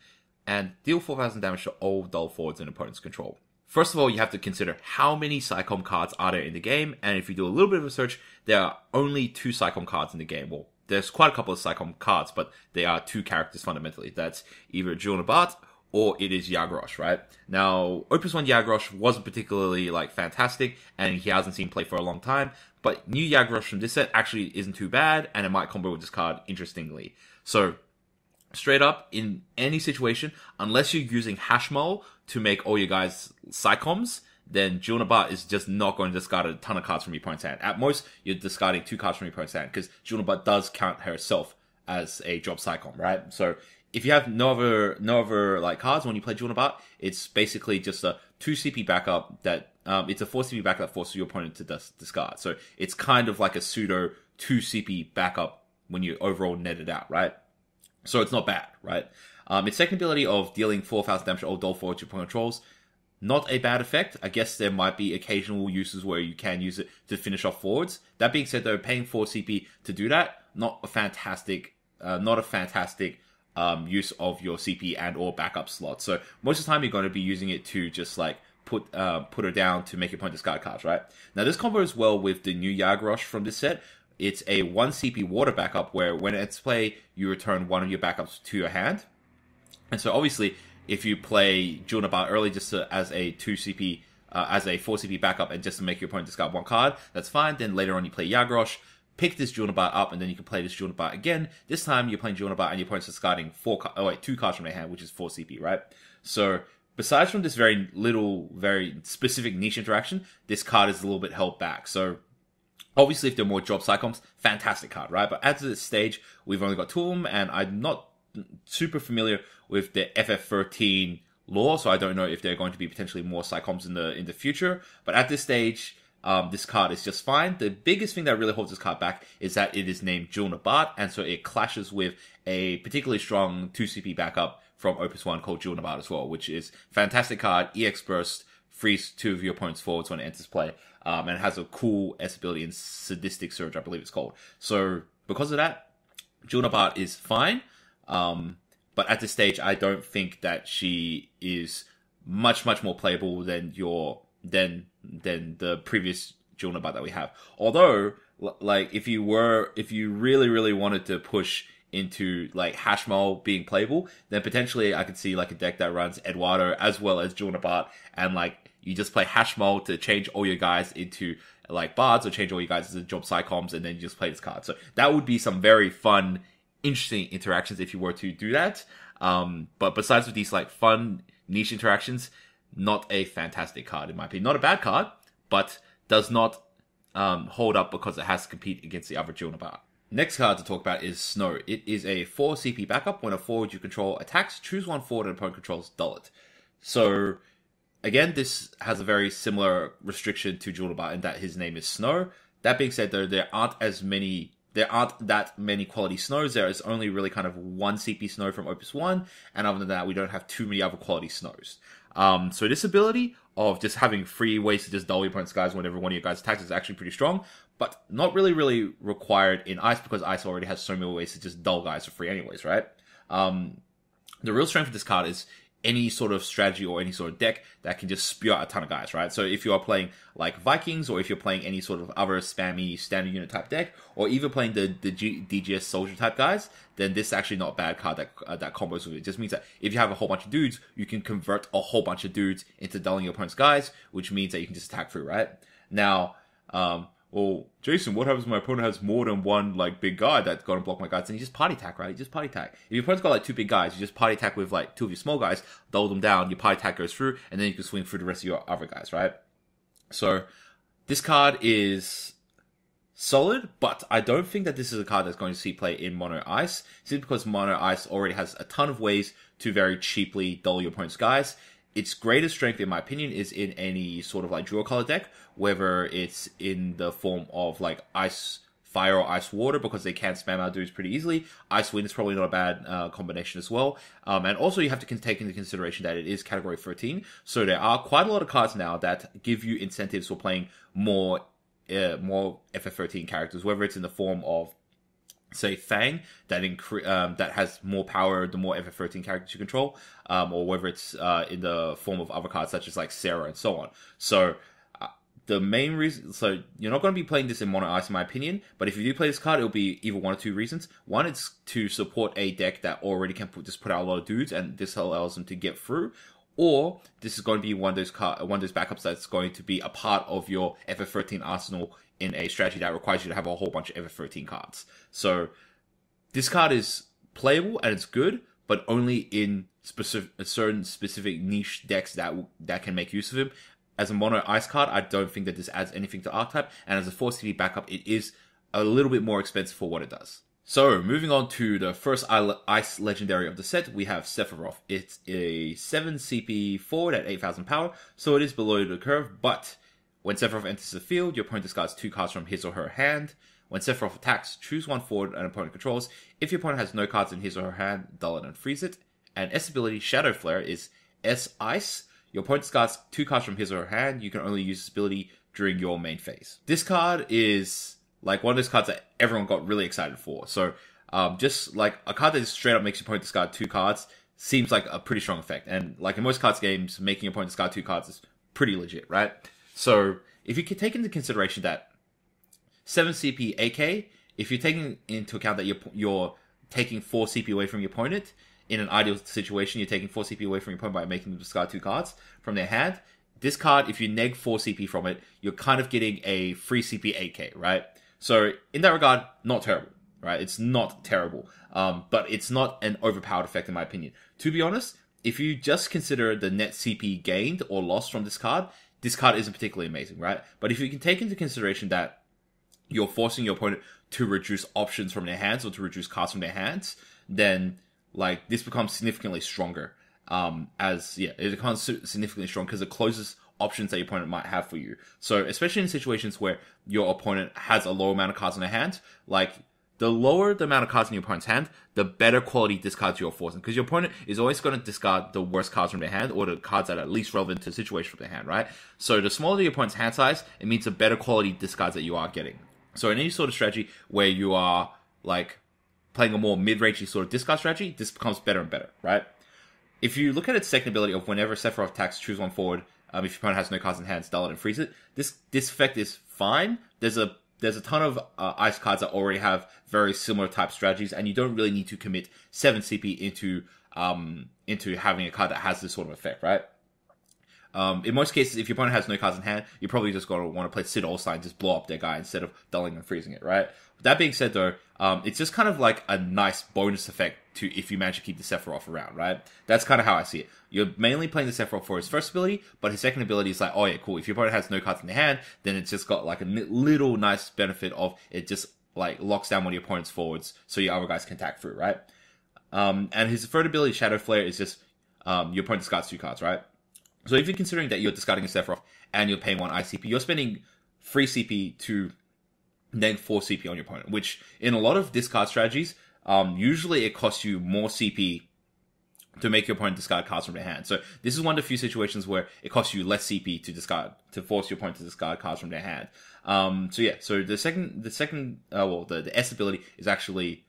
and deal 4,000 damage to all dull forwards in opponent's control. First of all, you have to consider how many Psychom cards are there in the game, and if you do a little bit of research, there are only 2 Psychom cards in the game. Well, there's quite a couple of Psychom cards, but they are 2 characters fundamentally. That's either Junabat or it is Yagrosh, right? Now, Opus 1 Yagrosh wasn't particularly, like, fantastic, and he hasn't seen play for a long time, but new Yagrosh from this set actually isn't too bad, and it might combo with this card interestingly. So, straight up, in any situation, unless you're using Hashmole to make all your guys Psychoms, then Junabat is just not going to discard a ton of cards from your opponent's hand. At most, you're discarding 2 cards from your opponent's hand, because Junabat does count herself as a drop Psychom, right? So, if you have no other like cards when you play Junabat, it's basically just a 2 CP backup that, it's a 4 CP backup that forces your opponent to discard. So, it's kind of like a pseudo 2 CP backup when you overall net it out, right? So, it's not bad, right? Its second ability of dealing 4,000 damage to all dull forwards your opponent controls, not a bad effect. I guess there might be occasional uses where you can use it to finish off forwards. That being said, though, paying 4 CP to do that, not a fantastic use of your CP and or backup slot. So most of the time you're going to be using it to just like put her down to make your opponent discard cards, right? Now this combos well with the new Yagrosh from this set. It's a 1 CP water backup where when it's play, you return one of your backups to your hand. And so obviously, if you play Junabat early just as a 2 CP, as a 4 CP backup and just to make your opponent discard 1 card, that's fine. Then later on you play Yagrosh, pick this Junabat up, and then you can play this Junabat again. This time you're playing Junabat and your opponent's discarding 2 cards from their hand, which is 4 CP, right? So besides from this very specific niche interaction, this card is a little bit held back. So obviously if there are more drop Psychoms, fantastic card, right? But at this stage, we've only got 2 of them, and I'm not super familiar with the FF13 lore, so I don't know if there are going to be potentially more Psychoms in the future. But at this stage, this card is just fine. The biggest thing that really holds this card back is that it is named Junabat, and so it clashes with a particularly strong 2 CP backup from Opus 1 called Junabat as well, which is fantastic card, EX Burst, freeze 2 of your opponent's forwards when it enters play, and it has a cool S ability in Sadistic Surge, I believe it's called. So because of that, Junabat is fine. But at this stage, I don't think that she is much more playable than the previous Junabat that we have. Although, like, if you really wanted to push into like Hashmole being playable, then potentially I could see like a deck that runs Eduardo as well as Junabat, and like you just play hash mode to change all your guys into like bards, or change all your guys into job psychoms, and then you just play this card. So that would be some very fun, interesting interactions if you were to do that. But besides with these like fun niche interactions, not a fantastic card in my opinion. Not a bad card, but does not hold up because it has to compete against the other Junipar. Next card to talk about is Snow. It is a 4 CP backup. When a forward you control attacks, choose one forward an opponent controls, dull it. So, again, this has a very similar restriction to Junipar in that his name is Snow. That being said, though, there aren't that many quality Snows. There is only really kind of 1 CP Snow from Opus 1, and other than that, we don't have too many other quality Snows. So this ability of just having free ways to just dull your opponent's guys whenever one of your guys attacks is actually pretty strong, but not really required in Ice, because Ice already has so many ways to just dull guys for free anyways, right? The real strength of this card is any sort of strategy or any sort of deck that can just spew out a ton of guys, right? So if you are playing like Vikings, or if you're playing any sort of other spammy standard unit type deck, or even playing the DGS soldier type guys, then this is actually not a bad card that combos with it. It just means that if you have a whole bunch of dudes, you can convert a whole bunch of dudes into dulling your opponent's guys, which means that you can just attack through, right? Now, well, Jason, what happens when my opponent has more than one, like, big guy that's gonna block my guys? Then you just party attack, right? You just party attack. If your opponent's got, like, 2 big guys, you just party attack with, like, 2 of your small guys, dull them down, your party attack goes through, and then you can swing through the rest of your other guys, right? So, this card is solid, but I don't think that this is a card that's going to see play in Mono Ice, simply because Mono Ice already has a ton of ways to very cheaply dull your opponent's guys. Its greatest strength, in my opinion, is in any sort of like dual color deck, whether it's in the form of like Ice Fire or Ice Water, because they can spam out dudes pretty easily. Ice Wind is probably not a bad combination as well. And also you have to take into consideration that it is category 13, so there are quite a lot of cards now that give you incentives for playing more FF13 characters, whether it's in the form of, say, Fang, that has more power the more FF13 characters you control, or whether it's in the form of other cards such as like Sarah and so on. So the main reason, so you're not going to be playing this in Mono Ice in my opinion, but if you do play this card, it'll be either 1 or 2 reasons. One, it's to support a deck that already can put out a lot of dudes, and this allows them to get through. Or this is going to be one of those backups that's going to be a part of your FF13 arsenal in a strategy that requires you to have a whole bunch of FF13 cards. So this card is playable and it's good, but only in certain specific niche decks that can make use of him. As a mono ice card, I don't think that this adds anything to Archetype, and as a 4 CP backup, it is a little bit more expensive for what it does. So, moving on to the first Ice Legendary of the set, we have Sephiroth. It's a 7 CP forward at 8,000 power, so it is below the curve, but when Sephiroth enters the field, your opponent discards 2 cards from his or her hand. When Sephiroth attacks, choose 1 forward an opponent controls. If your opponent has no cards in his or her hand, dull it and freeze it. And S ability, Shadow Flare, is S Ice. Your opponent discards 2 cards from his or her hand. You can only use this ability during your main phase. This card is like one of those cards that everyone got really excited for. So, just like a card that straight up makes your opponent discard 2 cards seems like a pretty strong effect. And like in most cards games, making your opponent discard 2 cards is pretty legit, right? So, if you can take into consideration that 7 CP AK, if you're taking into account that you're taking 4 CP away from your opponent, in an ideal situation, you're taking 4 CP away from your opponent by making them discard 2 cards from their hand. This card, if you neg 4 CP from it, you're kind of getting a free CP AK, right? So, in that regard, not terrible, right? It's not terrible, but it's not an overpowered effect in my opinion. To be honest, if you just consider the net CP gained or lost from this card isn't particularly amazing, right? But if you can take into consideration that you're forcing your opponent to reduce options from their hands or to reduce cards from their hands, then like this becomes significantly stronger. It becomes significantly strong because it closes options that your opponent might have for you. So especially in situations where your opponent has a low amount of cards in their hand, like the lower the amount of cards in your opponent's hand, the better quality discards you're forcing. Because your opponent is always going to discard the worst cards from their hand or the cards that are least relevant to the situation from their hand, right? So the smaller your opponent's hand size, it means the better quality discards that you are getting. So in any sort of strategy where you are like playing a more mid-rangey sort of discard strategy, this becomes better and better, right? If you look at its second ability of whenever Sephiroth attacks, choose 1 forward, if your opponent has no cards in hand, dull it and freeze it, this effect is fine. There's a ton of ice cards that already have very similar type strategies, and you don't really need to commit 7 CP into having a card that has this sort of effect, right? In most cases, if your opponent has no cards in hand, you're probably just going to want to play Sid All-Star and just blow up their guy instead of dulling and freezing it, right? That being said, though, it's just kind of like a nice bonus effect to if you manage to keep the Sephiroth around, right? That's kind of how I see it. You're mainly playing the Sephiroth for his first ability, but his second ability is like, oh yeah, cool. If your opponent has no cards in their hand, then it's just got like a little nice benefit of it just like locks down one of your opponent's forwards so your other guys can attack through, right? And his third ability, Shadow Flare, is just your opponent discards 2 cards, right? So if you're considering that you're discarding a Sephiroth and you're paying 1 ICP, you're spending 3 CP to then 4 CP on your opponent, which in a lot of discard strategies, usually it costs you more CP to make your opponent discard cards from their hand. So this is one of the few situations where it costs you less CP to force your opponent to discard cards from their hand. So the S ability is actually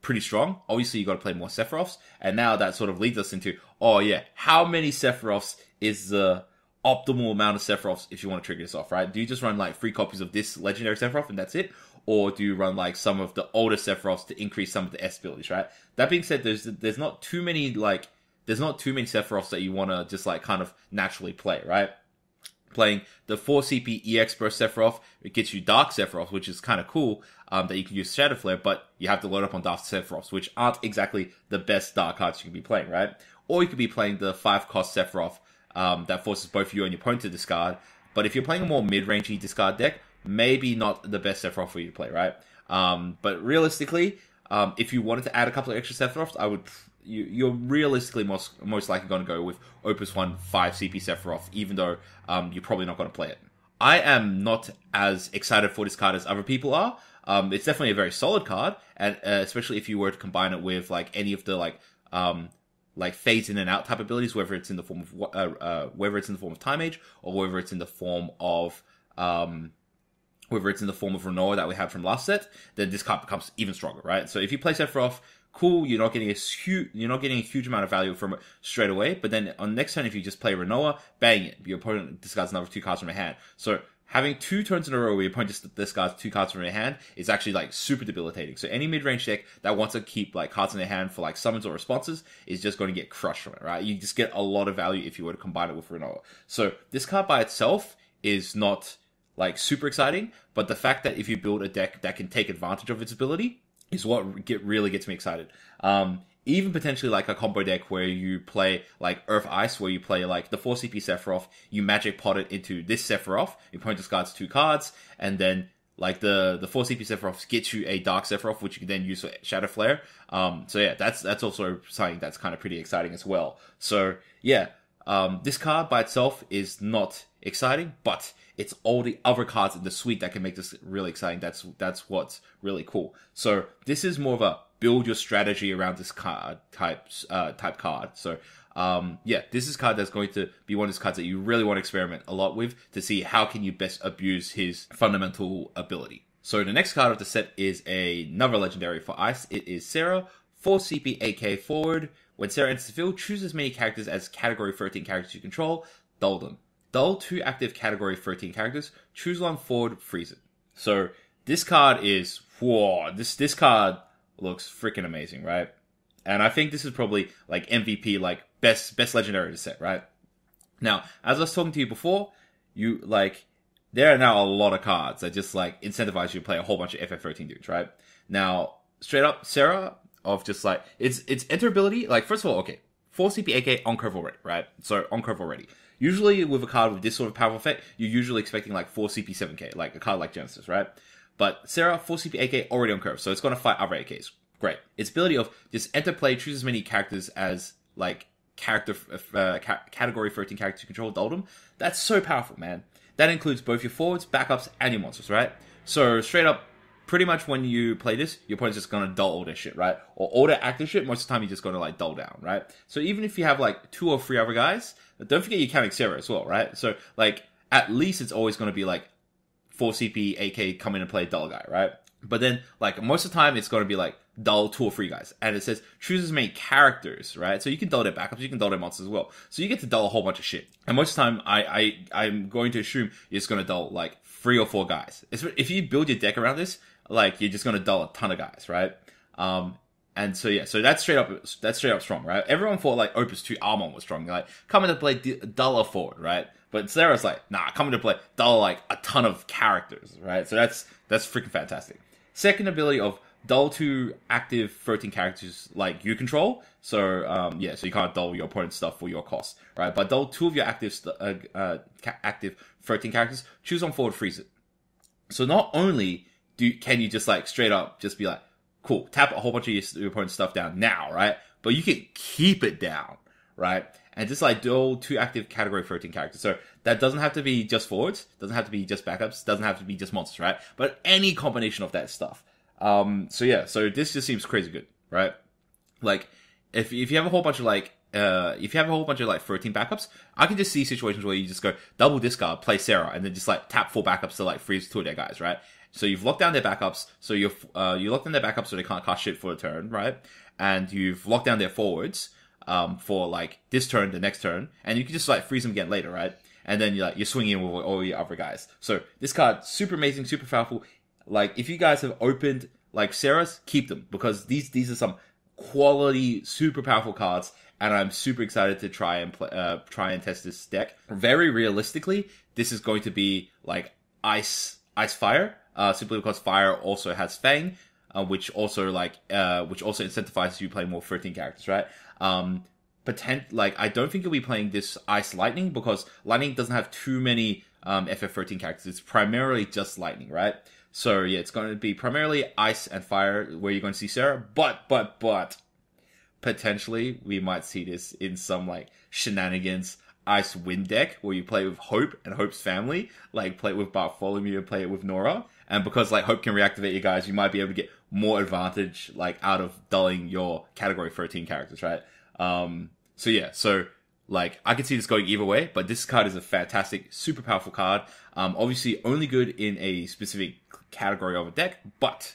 pretty strong. Obviously, you got to play more Sephiroths, and now that sort of leads us into, oh yeah, how many Sephiroths is the optimal amount of Sephiroths if you want to trigger this off, right? Do you just run like 3 copies of this legendary Sephiroth and that's it? Or do you run like some of the older Sephiroths to increase some of the S abilities, right? That being said, there's not too many Sephiroths that you want to just like kind of naturally play, right? Playing the 4 CP EX Burst Sephiroth, it gets you Dark Sephiroth, which is kind of cool, that you can use Shadow Flare, but you have to load up on Dark Sephiroths, which aren't exactly the best Dark cards you can be playing, right? Or you could be playing the 5-cost Sephiroth, that forces both you and your opponent to discard. But if you're playing a more mid-rangey discard deck, maybe not the best Sephiroth for you to play, right? But realistically, if you wanted to add a couple of extra Sephiroths, you're realistically most likely going to go with Opus 1 5 CP Sephiroth, even though you're probably not going to play it. I am not as excited for this card as other people are. It's definitely a very solid card, and especially if you were to combine it with like any of the like phase in and out type abilities, whether it's in the form of Time Age or whether it's in the form of Renoa that we had from last set, then this card becomes even stronger, right? So if you play Sephiroth, cool, you're not getting a huge amount of value from it straight away, but then on next turn, if you just play Renoa, bang it, your opponent discards another 2 cards from your hand. So having 2 turns in a row where your opponent just discards 2 cards from your hand is actually like super debilitating. So any mid-range deck that wants to keep like cards in their hand for like summons or responses is just going to get crushed from it, right? You just get a lot of value if you were to combine it with Renoa. So this card by itself is not like super exciting, but the fact that if you build a deck that can take advantage of its ability is what really gets me excited. Even potentially like a combo deck where you play like Earth Ice, where you play like the 4 CP Sephiroth, you magic pot it into this Sephiroth, your opponent discards 2 cards, and then like the 4 CP Sephiroth gets you a Dark Sephiroth, which you can then use for Shadow Flare. So yeah, that's also something that's kind of pretty exciting as well. So yeah, this card by itself is not exciting, but it's all the other cards in the suite that can make this really exciting. That's what's really cool. So this is more of a build your strategy around this card type card. So yeah, this is a card that's going to be one of those cards that you really want to experiment a lot with to see how can you best abuse his fundamental ability. So the next card of the set is another legendary for Ice. It is Sarah, 4 CP AK forward. When Sarah enters the field, choose as many characters as category 13 characters you control, dull them. Dull 2 active category 13 characters, choose 1 forward, freeze it. So this card is, whoa, this card looks freaking amazing, right? And I think this is probably like MVP, like best legendary to set, right? Now, as I was talking to you before, there are now a lot of cards that just like incentivize you to play a whole bunch of FF13 dudes, right? Now, straight up, Sarah, of just like, it's enter ability, like first of all, okay, 4 CP AK on curve already, right? So on curve already. Usually with a card with this sort of powerful effect, you're usually expecting like 4 CP 7k, like a card like Genesis, right? But Sarah, 4 CP AK already on curve, so it's going to fight other AKs. Great. Its ability of just enter play, choose as many characters as like category 13 characters you control, dull them. That's so powerful, man. That includes both your forwards, backups, and your monsters, right? So straight up, pretty much when you play this, your opponent's just going to dull all their shit, right? Or all their active shit, most of the time you're just going to like dull down, right? So even if you have like 2 or 3 other guys, don't forget you're counting Sarah as well, right? So like at least it's always going to be like 4 CP AK come in and play dull guy, right? But then like most of the time it's going to be like dull 2 or 3 guys. And it says choose as many characters, right? So you can dull their backups, you can dull their monsters as well. So you get to dull a whole bunch of shit. And most of the time I'm going to assume you're just going to dull like 3 or 4 guys. If you build your deck around this, like you're just going to dull a ton of guys, right? And so yeah, so that's straight up strong, right? Everyone thought like Opus 2 Armon was strong, like coming to play Duller forward, right? But Sarah's like, nah, coming to play Dull like a ton of characters, right? So that's freaking fantastic. Second ability of dull to active 13 characters like you control. So yeah, so you can't dull your opponent's stuff for your cost, right? But dull 2 of your active 13 characters, choose on forward, freeze it. So not only can you just like straight up just be like, cool, tap a whole bunch of your opponent's stuff down now, right? But you can keep it down, right? And just like dual 2 active category 13 characters. So that doesn't have to be just forwards, doesn't have to be just backups, doesn't have to be just monsters, right? But any combination of that stuff. So yeah, so this just seems crazy good, right? Like, if you have a whole bunch of like, if you have a whole bunch of like 13 backups, I can just see situations where you just go double discard, play Sarah, and then just like tap 4 backups to like freeze 2 of their guys, right? So you've locked down their backups, so you locked down their backups so they can't cast shit for a turn, right? And you've locked down their forwards, for like this turn, the next turn, and you can just like freeze them again later, right? And then you're swinging with all your other guys. So this card, super amazing, super powerful. Like, if you guys have opened, like, Sarah's, keep them. Because these are some quality, super powerful cards. And I'm super excited to try and test this deck. Very realistically, this is going to be, like, Ice Fire. Simply because Fire also has Fang. Which also incentivizes you playing more 13 characters, right? I don't think you'll be playing this Ice Lightning. Because Lightning doesn't have too many, FF13 characters. It's primarily just Lightning, right? So yeah, it's going to be primarily Ice and Fire where you're going to see Sarah, but potentially we might see this in some like shenanigans Ice Wind deck where you play with Hope and Hope's family, like play it with Bartholomew and play it with Nora, and because like Hope can reactivate you guys, you might be able to get more advantage like out of dulling your category 13 characters, right? So yeah, so like, I can see this going either way, but this card is a fantastic, super powerful card. Obviously, only good in a specific category of a deck, but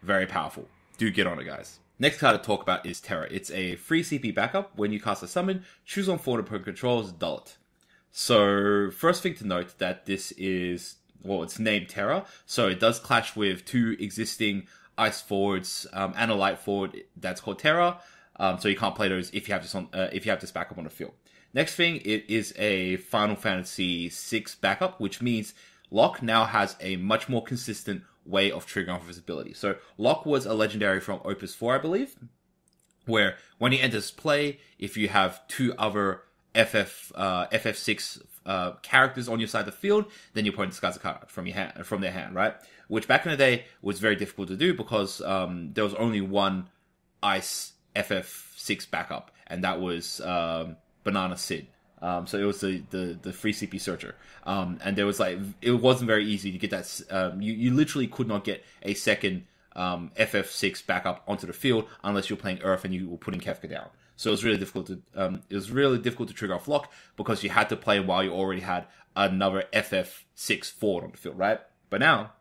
very powerful. Do get on it, guys. Next card to talk about is Terra. It's a free CP backup. When you cast a summon, choose on forward opponent controls, dull it. So, first thing to note that this is, well, it's named Terra, so it does clash with 2 existing ice forwards and a light forward that's called Terra. So you can't play those if you have this backup on the field. Next thing, it is a Final Fantasy VI backup, which means Locke now has a much more consistent way of triggering off his ability. So Locke was a legendary from Opus 4, I believe, where when he enters play, if you have 2 other FF6 characters on your side of the field, then your opponent discards a card from their hand, right? Which back in the day was very difficult to do because there was only one Ice FF6 backup, and that was Banana Sid. So it was the free CP searcher. And there was like, it wasn't very easy to get that. You literally could not get a second FF6 backup onto the field unless you're playing Earth and you were putting Kefka down. So it was really difficult to trigger off Lock because you had to play while you already had another FF6 forward on the field, right? But now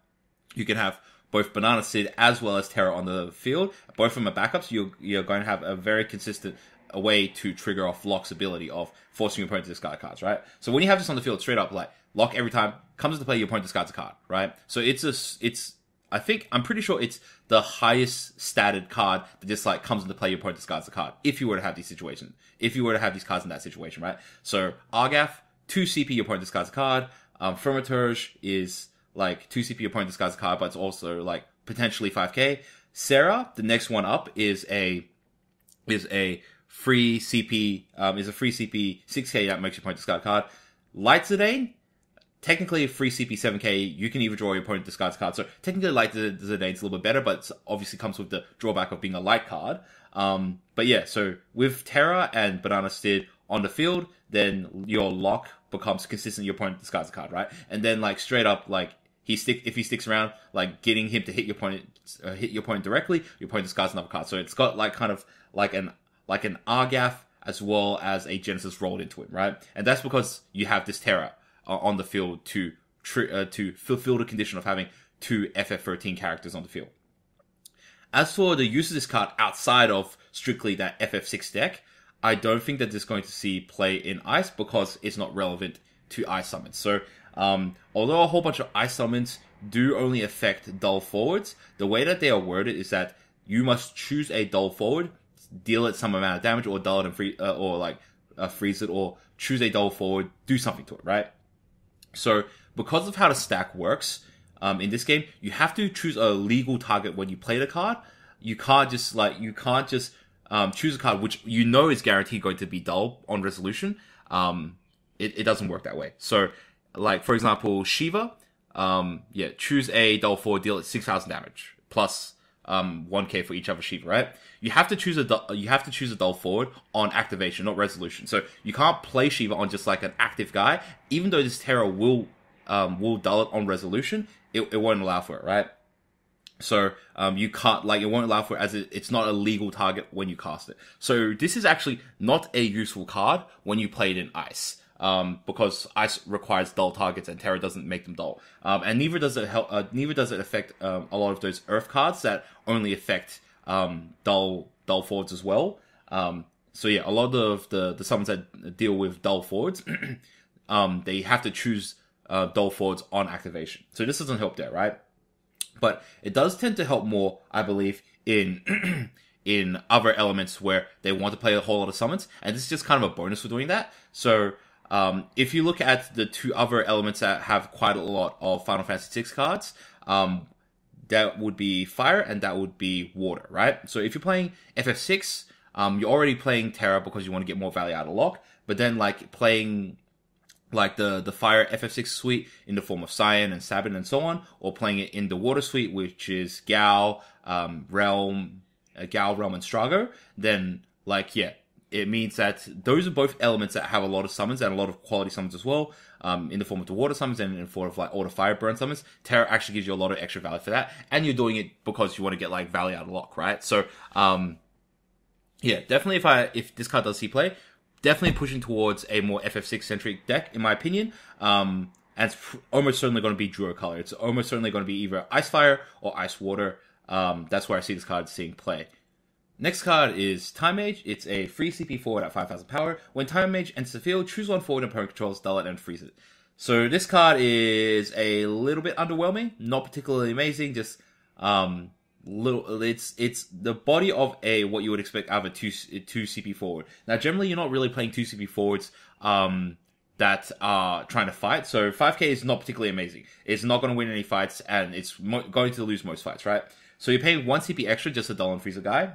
you can have both Banana Sid as well as Terra on the field. Both of them are backups. You're going to have a very consistent way to trigger off Lock's ability of forcing your opponent to discard cards, right? So when you have this on the field, straight up, like, Lock every time comes into play, your opponent discards a card, right? So I'm pretty sure it's the highest statted card that just like comes into play, your opponent discards a card. If you were to have these situations, if you were to have these cards in that situation, right? So Argath, 2 CP, your opponent discards a card. Thaumaturge is like 2 CP, your opponent discards a card, but it's also like potentially 5k. Sarah, the next one up, is a free CP 6k that makes your opponent discard a card. Light Zidane, technically a free CP 7k, you can either draw your opponent discards a card. So technically Light Zidane's a little bit better, but it obviously comes with the drawback of being a light card. But yeah, so with Terra and Banana Sid on the field, then your Lock becomes consistent, your opponent discards a card, right? And then like straight up, like if he sticks around, like getting him to hit your opponent directly, your opponent discards another card. So it's got like kind of like an Argath as well as a Genesis rolled into it, right? And that's because you have this Terra on the field to fulfill the condition of having 2 FF13 characters on the field. As for the use of this card outside of strictly that FF6 deck, I don't think that this is going to see play in Ice because it's not relevant to Ice summons. So, although a whole bunch of Ice summons do only affect dull forwards, the way that they are worded is that you must choose a dull forward, deal it some amount of damage, or dull it and freeze it, or choose a dull forward, do something to it, right? So, because of how the stack works, in this game, you have to choose a legal target when you play the card. You can't just choose a card which you know is guaranteed going to be dull on resolution. It doesn't work that way. So, like, for example, Shiva, choose a dull forward, deal it 6,000 damage, plus 1k for each other Shiva, right? You have to choose a dull forward on activation, not resolution. So you can't play Shiva on just like an active guy, even though this Terra will dull it on resolution. It won't allow for it, right? So you can't, like, it won't allow for it as it's not a legal target when you cast it. So this is actually not a useful card when you play it in Ice. Because Ice requires dull targets and Terra doesn't make them dull. And neither does it affect a lot of those Earth cards that only affect dull forwards as well. So yeah, a lot of the summons that deal with dull forwards, they have to choose dull forwards on activation. So this doesn't help there, right? But it does tend to help more, I believe, in in other elements where they want to play a whole lot of summons, and this is just kind of a bonus for doing that. So if you look at the two other elements that have quite a lot of Final Fantasy VI cards, that would be fire and that would be water, right? So if you're playing FF6, you're already playing Terra because you want to get more value out of lock, but then like playing like the fire FF6 suite in the form of Cyan and Sabin and so on, or playing it in the water suite, which is Gao, Realm, and Strago, then like, yeah, it means that those are both elements that have a lot of summons and a lot of quality summons as well, in the form of the water summons and in the form of like all the fire burn summons. Terra actually gives you a lot of extra value for that, and you're doing it because you want to get like value out of lock, right? So, yeah, definitely if this card does see play, definitely pushing towards a more FF6 centric deck, in my opinion. And it's almost certainly going to be duo color. It's almost certainly going to be either Ice Fire or Ice Water. That's where I see this card seeing play. Next card is Time Mage. It's a free CP forward at 5,000 power. When Time Mage enters the field, choose one forward and opponent controls, dull it, and freeze it. So this card is a little bit underwhelming, not particularly amazing, just it's the body of a what you would expect out of a two CP forward. Now generally you're not really playing two CP forwards that are trying to fight, so 5k is not particularly amazing. It's not going to win any fights, and it's going to lose most fights, right? So you're paying 1 CP extra just to dull and freeze a guy.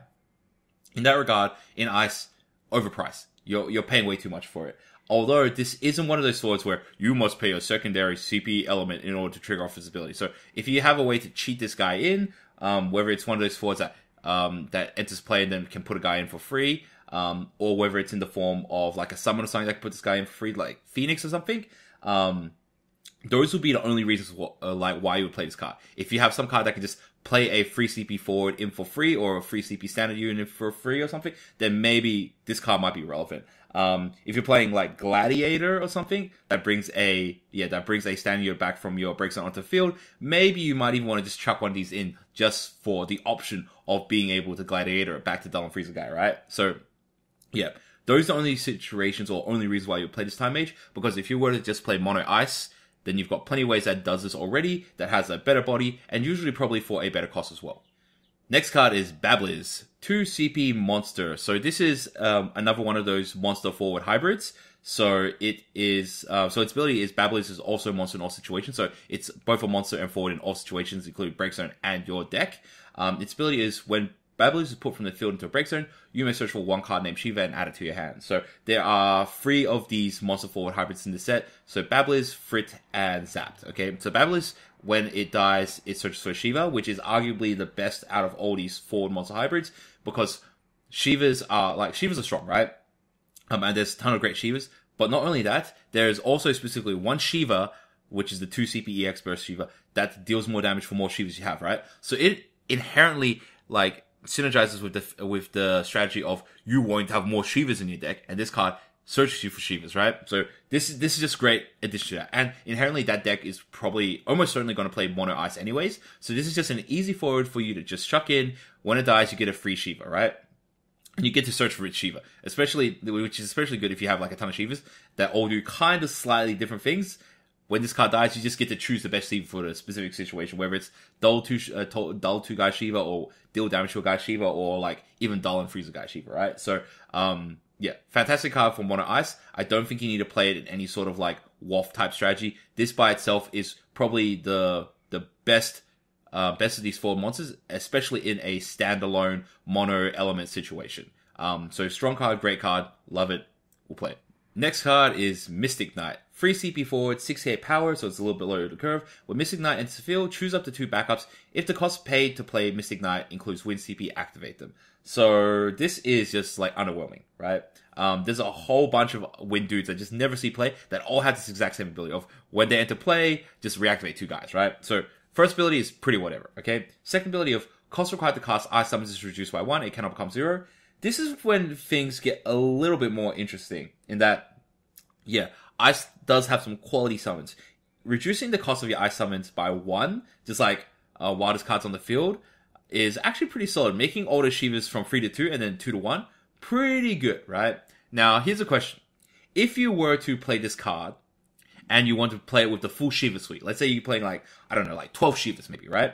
In that regard, in Ice, overpriced. You're paying way too much for it. Although this isn't one of those swords where you must pay a secondary CP element in order to trigger off his ability. So if you have a way to cheat this guy in, whether it's one of those swords that enters play and then can put a guy in for free, or whether it's in the form of like a summon or something that can put this guy in for free, like Phoenix or something, those would be the only reasons why you would play this card. If you have some card that can just play a free CP forward in for free, or a free CP standard unit for free or something, then maybe this card might be relevant. If you're playing like Gladiator or something that brings a standard unit back from your break zone onto the field, maybe you might even want to just chuck one of these in just for the option of being able to Gladiator it back to dull and freeze a guy, right? So yeah, those are the only situations or only reasons why you play this Time Mage, because if you were to just play mono Ice, then you've got plenty of ways that does this already, that has a better body, and usually probably for a better cost as well. Next card is Babbliz, 2 CP monster. So this is another one of those monster forward hybrids. So it is, so its ability is Babbliz is also a monster in all situations. So it's both a monster and forward in all situations, including break zone and your deck. Its ability is when Babbliz is put from the field into a break zone, you may search for one card named Shiva and add it to your hand. So there are 3 of these monster forward hybrids in the set. So Babbliz, Frit, and Zapt. Okay, so Babbliz, when it dies, it searches for Shiva, which is arguably the best out of all these forward monster hybrids, because Shivas are strong, right? And there's a ton of great Shivas. But not only that, there's also specifically one Shiva, which is the 2 CP EX burst Shiva, that deals more damage for more Shivas you have, right? So it inherently, like, synergizes with the strategy of you wanting to have more Shivas in your deck, and this card searches you for Shivas, right? So this is just great addition to that. And inherently that deck is probably almost certainly going to play mono Ice anyways. So this is just an easy forward for you to just chuck in. When it dies, you get a free Shiva, right? And you get to search for its Shiva, which is especially good if you have like a ton of Shivas that all do kind of slightly different things. when this card dies, you just get to choose the best Shiva for the specific situation, whether it's dull 2 guy Shiva, or deal damage to a guy Shiva, or like even dull and freeze a guy Shiva, right? So, yeah, fantastic card for Mono Ice. I don't think you need to play it in any sort of like WoF type strategy. This by itself is probably the best of these 4 monsters, especially in a standalone mono element situation. So strong card, great card, love it. We'll play it. Next card is Mystic Knight. 3 CP forward, 6k power, so it's a little bit lower to the curve. When Mystic Knight enters the field, choose up to 2 backups. If the cost paid to play Mystic Knight includes win CP, activate them. So this is just like underwhelming, right? There's a whole bunch of win dudes I just never see play that all have this exact same ability of when they enter play, just reactivate 2 guys, right? So first ability is pretty whatever, okay? Second ability of cost required to cast Ice Summons is reduced by 1, it cannot become 0. This is when things get a little bit more interesting in that, yeah, Ice does have some quality summons. Reducing the cost of your Ice Summons by 1, just like wildest cards on the field, is actually pretty solid. Making all the Shivas from 3 to 2 and then 2 to 1, pretty good, right? Now, here's a question. If you were to play this card, and you want to play it with the full Shiva suite, let's say you're playing like, I don't know, like 12 Shivas maybe, right?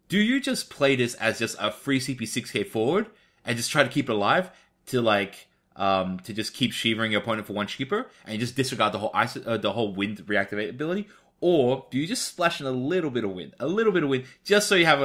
Do you just play this as just a free CP 6k forward, and just try to keep it alive to like, to just keep Shivaing your opponent for 1 cheaper, and you just disregard the whole wind reactivate ability? Or do you just splash in a little bit of wind, just so you have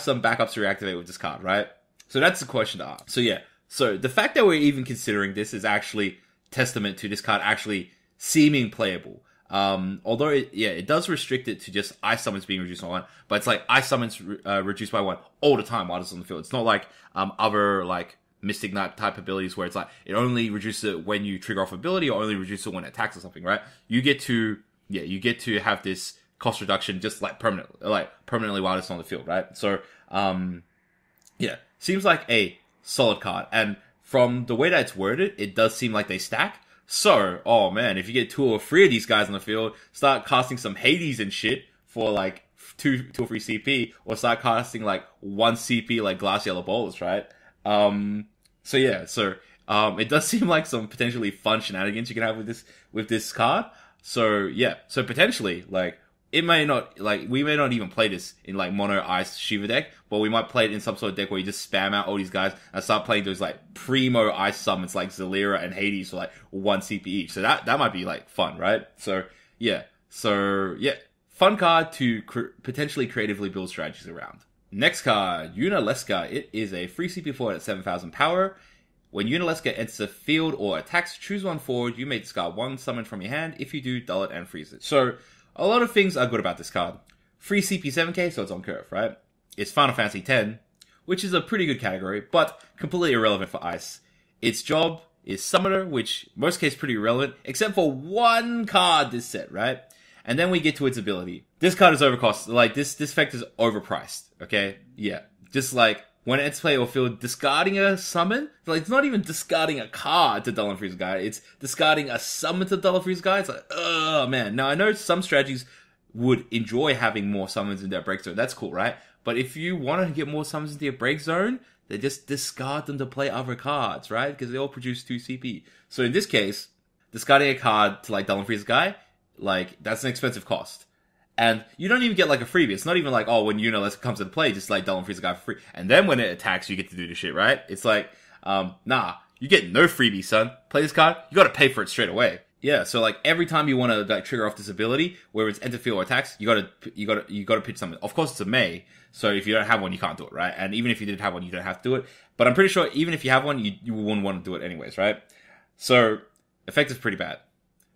some backups to reactivate with this card, right? So that's the question to ask. So yeah, so the fact that we're even considering this is actually testament to this card actually seeming playable. Although it does restrict it to just Ice Summons being reduced by 1, but it's like Ice Summons reduced by 1 all the time while it's on the field. It's not like other like Mystic Knight type abilities where it's like it only reduces it when you trigger off ability, or only reduces it when it attacks or something, right? You get to have this cost reduction just like permanently while it's on the field, right? So yeah, seems like a solid card, and from the way that it's worded, it does seem like they stack. So, oh man, if you get 2 or 3 of these guys on the field, start casting some Hades and shit for like 2 or 3 CP, or start casting like 1 CP like Glass Yellow Bolus, right? So yeah, it does seem like some potentially fun shenanigans you can have with this card. So yeah, so potentially like we may not even play this in like mono Ice Shiva deck, but we might play it in some sort of deck where you just spam out all these guys and start playing those like primo Ice summons like Zalira and Hades for like 1 CP each. So that might be like fun, right? So yeah, fun card to potentially creatively build strategies around. Next card, Unaleska. It is a free CP forward at 7,000 power. When Unaleska enters the field or attacks, choose 1 forward. You may discard 1 summon from your hand. If you do, dull it and freeze it. So a lot of things are good about this card. Free CP 7k, so it's on curve, right? It's Final Fantasy X, which is a pretty good category, but completely irrelevant for Ice. Its job is Summoner, which in most cases pretty irrelevant, except for 1 card this set, right? And then we get to its ability. This card is overcost. Like, this effect is overpriced, okay? Yeah. Just like, when it's play or field, discarding a summon, like, it's not even discarding a card to dull and freeze a guy, it's discarding a summon to dull and freeze a guy. It's like, oh man. Now, I know some strategies would enjoy having more summons in their break zone. That's cool, right? But if you want to get more summons into your break zone, they just discard them to play other cards, right? Because they all produce 2 CP. So in this case, discarding a card to, like, dull and freeze a guy, like, that's an expensive cost. And you don't even get like a freebie. It's not even like, oh, when Unaleska comes into play, just like dull and freeze a guy for free. And then when it attacks, you get to do the shit, right? It's like, nah, you get no freebie, son. Play this card, you gotta pay for it straight away. Yeah, so like every time you want to like trigger off this ability, whether it's enter field or attacks, you gotta pitch something. Of course, it's a May, so if you don't have one, you can't do it, right? And even if you did have one, you don't have to do it. But I'm pretty sure even if you have one, you wouldn't want to do it anyways, right? So effect is pretty bad.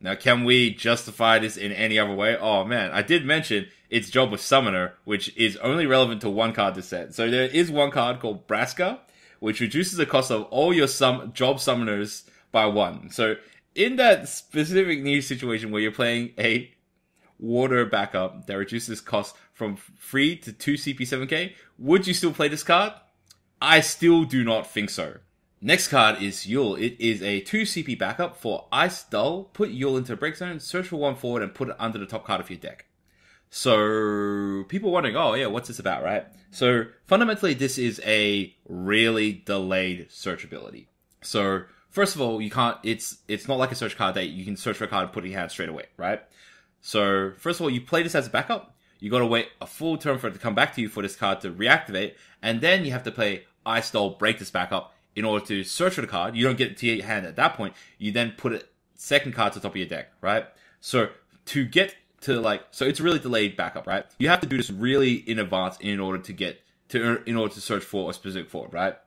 Now, can we justify this in any other way? Oh man, I did mention its job was Summoner, which is only relevant to 1 card this set. So there is 1 card called Braska, which reduces the cost of all your job summoners by 1. So in that specific niche situation where you're playing a water backup that reduces cost from 3 to 2 CP 7k, would you still play this card? I still do not think so. Next card is Yule. It is a 2 CP backup for Ice Dull. Put Yule into a break zone, search for 1 forward, and put it under the top card of your deck. So, people wondering, oh yeah, what's this about, right? So, fundamentally, this is a really delayed search ability. So first of all, you can't. It's not like a search card that you can search for a card and put it in your hand straight away, right? So first of all, you play this as a backup. You got to wait a full turn for it to come back to you for this card to reactivate, and then you have to play Ice Doll, break this back up in order to search for the card. You don't get it to your hand at that point. You then put a second card to the top of your deck, right? So to get to so it's really delayed backup, right? You have to do this really in advance in order to search for a specific forward, right?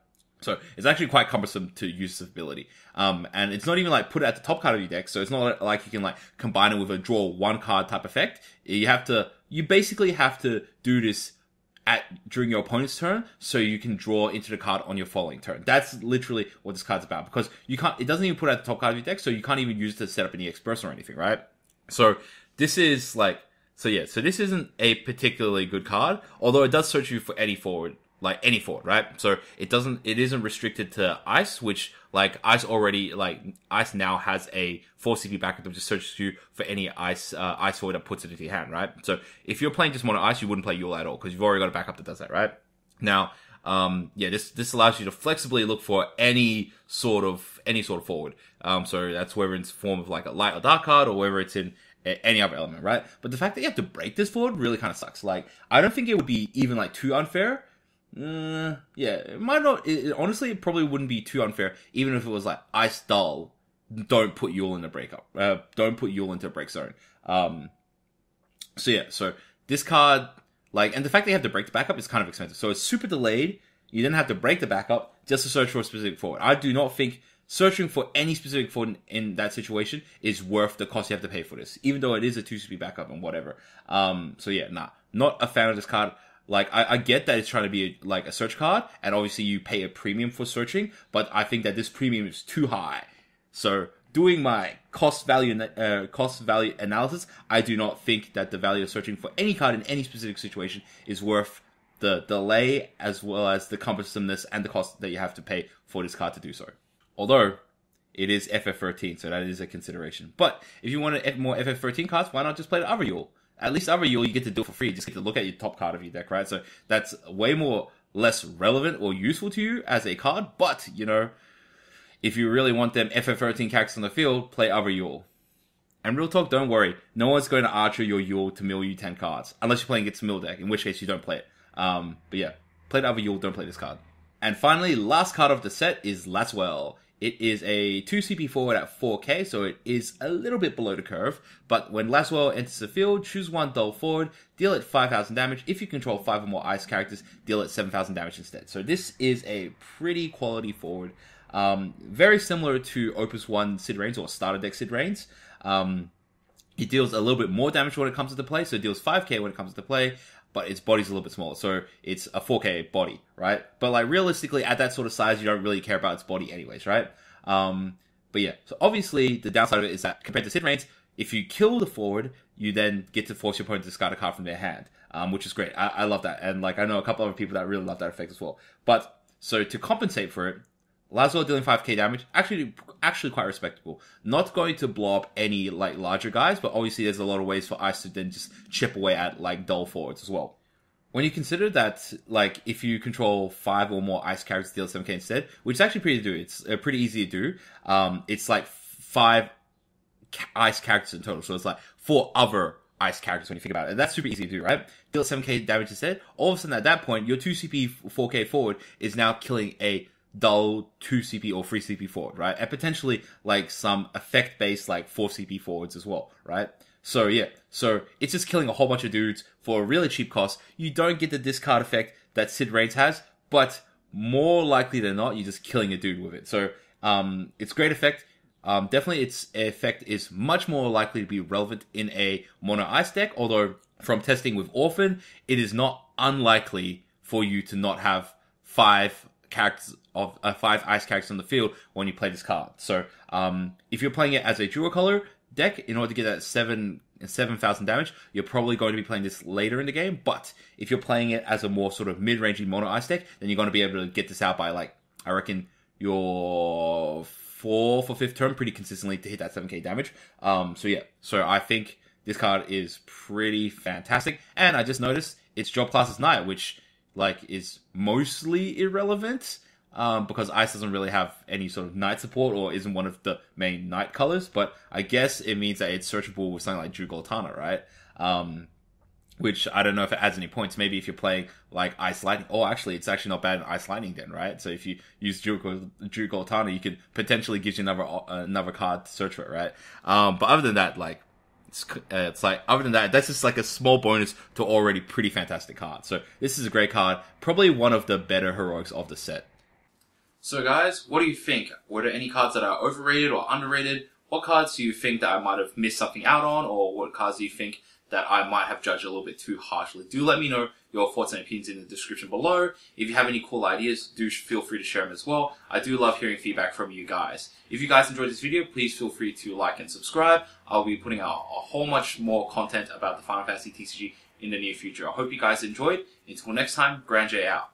So it's actually quite cumbersome to use this ability. And it's not even like put it at the top card of your deck, so it's not like you can like combine it with a draw one card type effect. You basically have to do this during your opponent's turn, so you can draw into the card on your following turn. That's literally what this card's about, because it doesn't even put it at the top card of your deck, so you can't even use it to set up any express or anything, right? So this is so this isn't a particularly good card, although it does search you for any forward, right? So it isn't restricted to Ice, which Ice now has a 4 CP backup that just searches you for any Ice forward that puts it into your hand, right? So if you're playing just mono Ice, you wouldn't play Yule at all, because you've already got a backup that does that, right? Now, this allows you to flexibly look for any sort of forward. So that's whether it's form of like a light or dark card, or whether it's in any other element, right? But the fact that you have to break this forward really kind of sucks. I don't think it would be even too unfair. It might not. Honestly, it probably wouldn't be too unfair, even if it was Ice Dull. Don't put Yule in the breakup. Don't put Yule into a break zone. So this card, and the fact that you have to break the backup is kind of expensive. So it's super delayed. You then have to break the backup just to search for a specific forward. I do not think searching for any specific forward in that situation is worth the cost you have to pay for this, even though it is a 2CP backup and whatever. Not a fan of this card. I get that it's trying to be a search card, and obviously you pay a premium for searching, but I think that this premium is too high. So doing my cost value analysis, I do not think that the value of searching for any card in any specific situation is worth the delay, as well as the cumbersomeness and the cost that you have to pay for this card to do so. Although it is FF13, so that is a consideration. But if you want more FF13 cards, why not just play the other Yule? At least other Yule you get to do it for free. You just get to look at your top card of your deck, right? So that's way less relevant or useful to you as a card. But, if you really want them FF13 characters on the field, play other Yule. And real talk, don't worry. No one's going to archer your Yule to mill you 10 cards. Unless you're playing its mill deck, in which case you don't play it. Play the other Yule, don't play this card. And finally, last card of the set is Laswell. It is a 2 CP forward at 4k, so it is a little bit below the curve. But when Laswell enters the field, choose one dull forward, deal it 5,000 damage. If you control 5 or more ice characters, deal it 7,000 damage instead. So this is a pretty quality forward. Very similar to Opus 1 Sid Reigns, or starter deck Sid Reigns. It deals a little bit more damage when it comes into play, so it deals 5k when it comes into play, but its body's a little bit smaller, so it's a 4k body, right? But realistically, at that sort of size, you don't really care about its body anyways, right? So obviously, the downside of it is that compared to Sid Reigns, if you kill the forward, you then get to force your opponent to discard a card from their hand, which is great. I love that, and I know a couple other people that really love that effect as well. But, so to compensate for it, Laswell dealing 5k damage, actually quite respectable. Not going to blow up any larger guys, but obviously there's a lot of ways for Ice to then just chip away at dull forwards as well. When you consider that, if you control 5 or more Ice characters, deal 7k instead, which is actually pretty to do. It's pretty easy to do. It's 5 Ice characters in total, so it's 4 other Ice characters when you think about it. And that's super easy to do, right? Deal 7k damage instead. All of a sudden at that point, your 2 CP 4k forward is now killing a dull 2 CP or 3 CP forward, right? And potentially some effect-based 4 CP forwards as well, right? So it's just killing a whole bunch of dudes for a really cheap cost. You don't get the discard effect that Sid Reigns has, but more likely than not, you're just killing a dude with it. So it's a great effect. Definitely its effect is much more likely to be relevant in a mono ice deck, although from testing with Orphan, it is not unlikely for you to not have 5 characters of 5 ice characters on the field when you play this card. So if you're playing it as a dual color deck, in order to get that 7,000 damage, you're probably going to be playing this later in the game. But if you're playing it as a more sort of mid-rangey mono ice deck, then you're going to be able to get this out by I reckon your 4th or 5th turn pretty consistently to hit that 7k damage. So I think this card is pretty fantastic. And I just noticed its job class is Knight, which is mostly irrelevant. because Ice doesn't really have any sort of Knight support or isn't one of the main Knight colors, but I guess it means that it's searchable with something like Drew Goltana, right? Which I don't know if it adds any points. Maybe if you're playing like Ice Lightning. Oh, actually, it's actually not bad in Ice Lightning then, right? So if you use Drew Goltana, you could potentially give you another card to search for it, right? But other than that, like, it's like, other than that, that's just like a small bonus to already pretty fantastic cards. So this is a great card. Probably one of the better heroics of the set. So guys, what do you think? Were there any cards that are overrated or underrated? What cards do you think that I might have missed something out on? Or what cards do you think that I might have judged a little bit too harshly? Do let me know your thoughts and opinions in the description below. If you have any cool ideas, do feel free to share them as well. I do love hearing feedback from you guys. If you guys enjoyed this video, please feel free to like and subscribe. I'll be putting out a whole much more content about the Final Fantasy TCG in the near future. I hope you guys enjoyed. Until next time, Grand J out.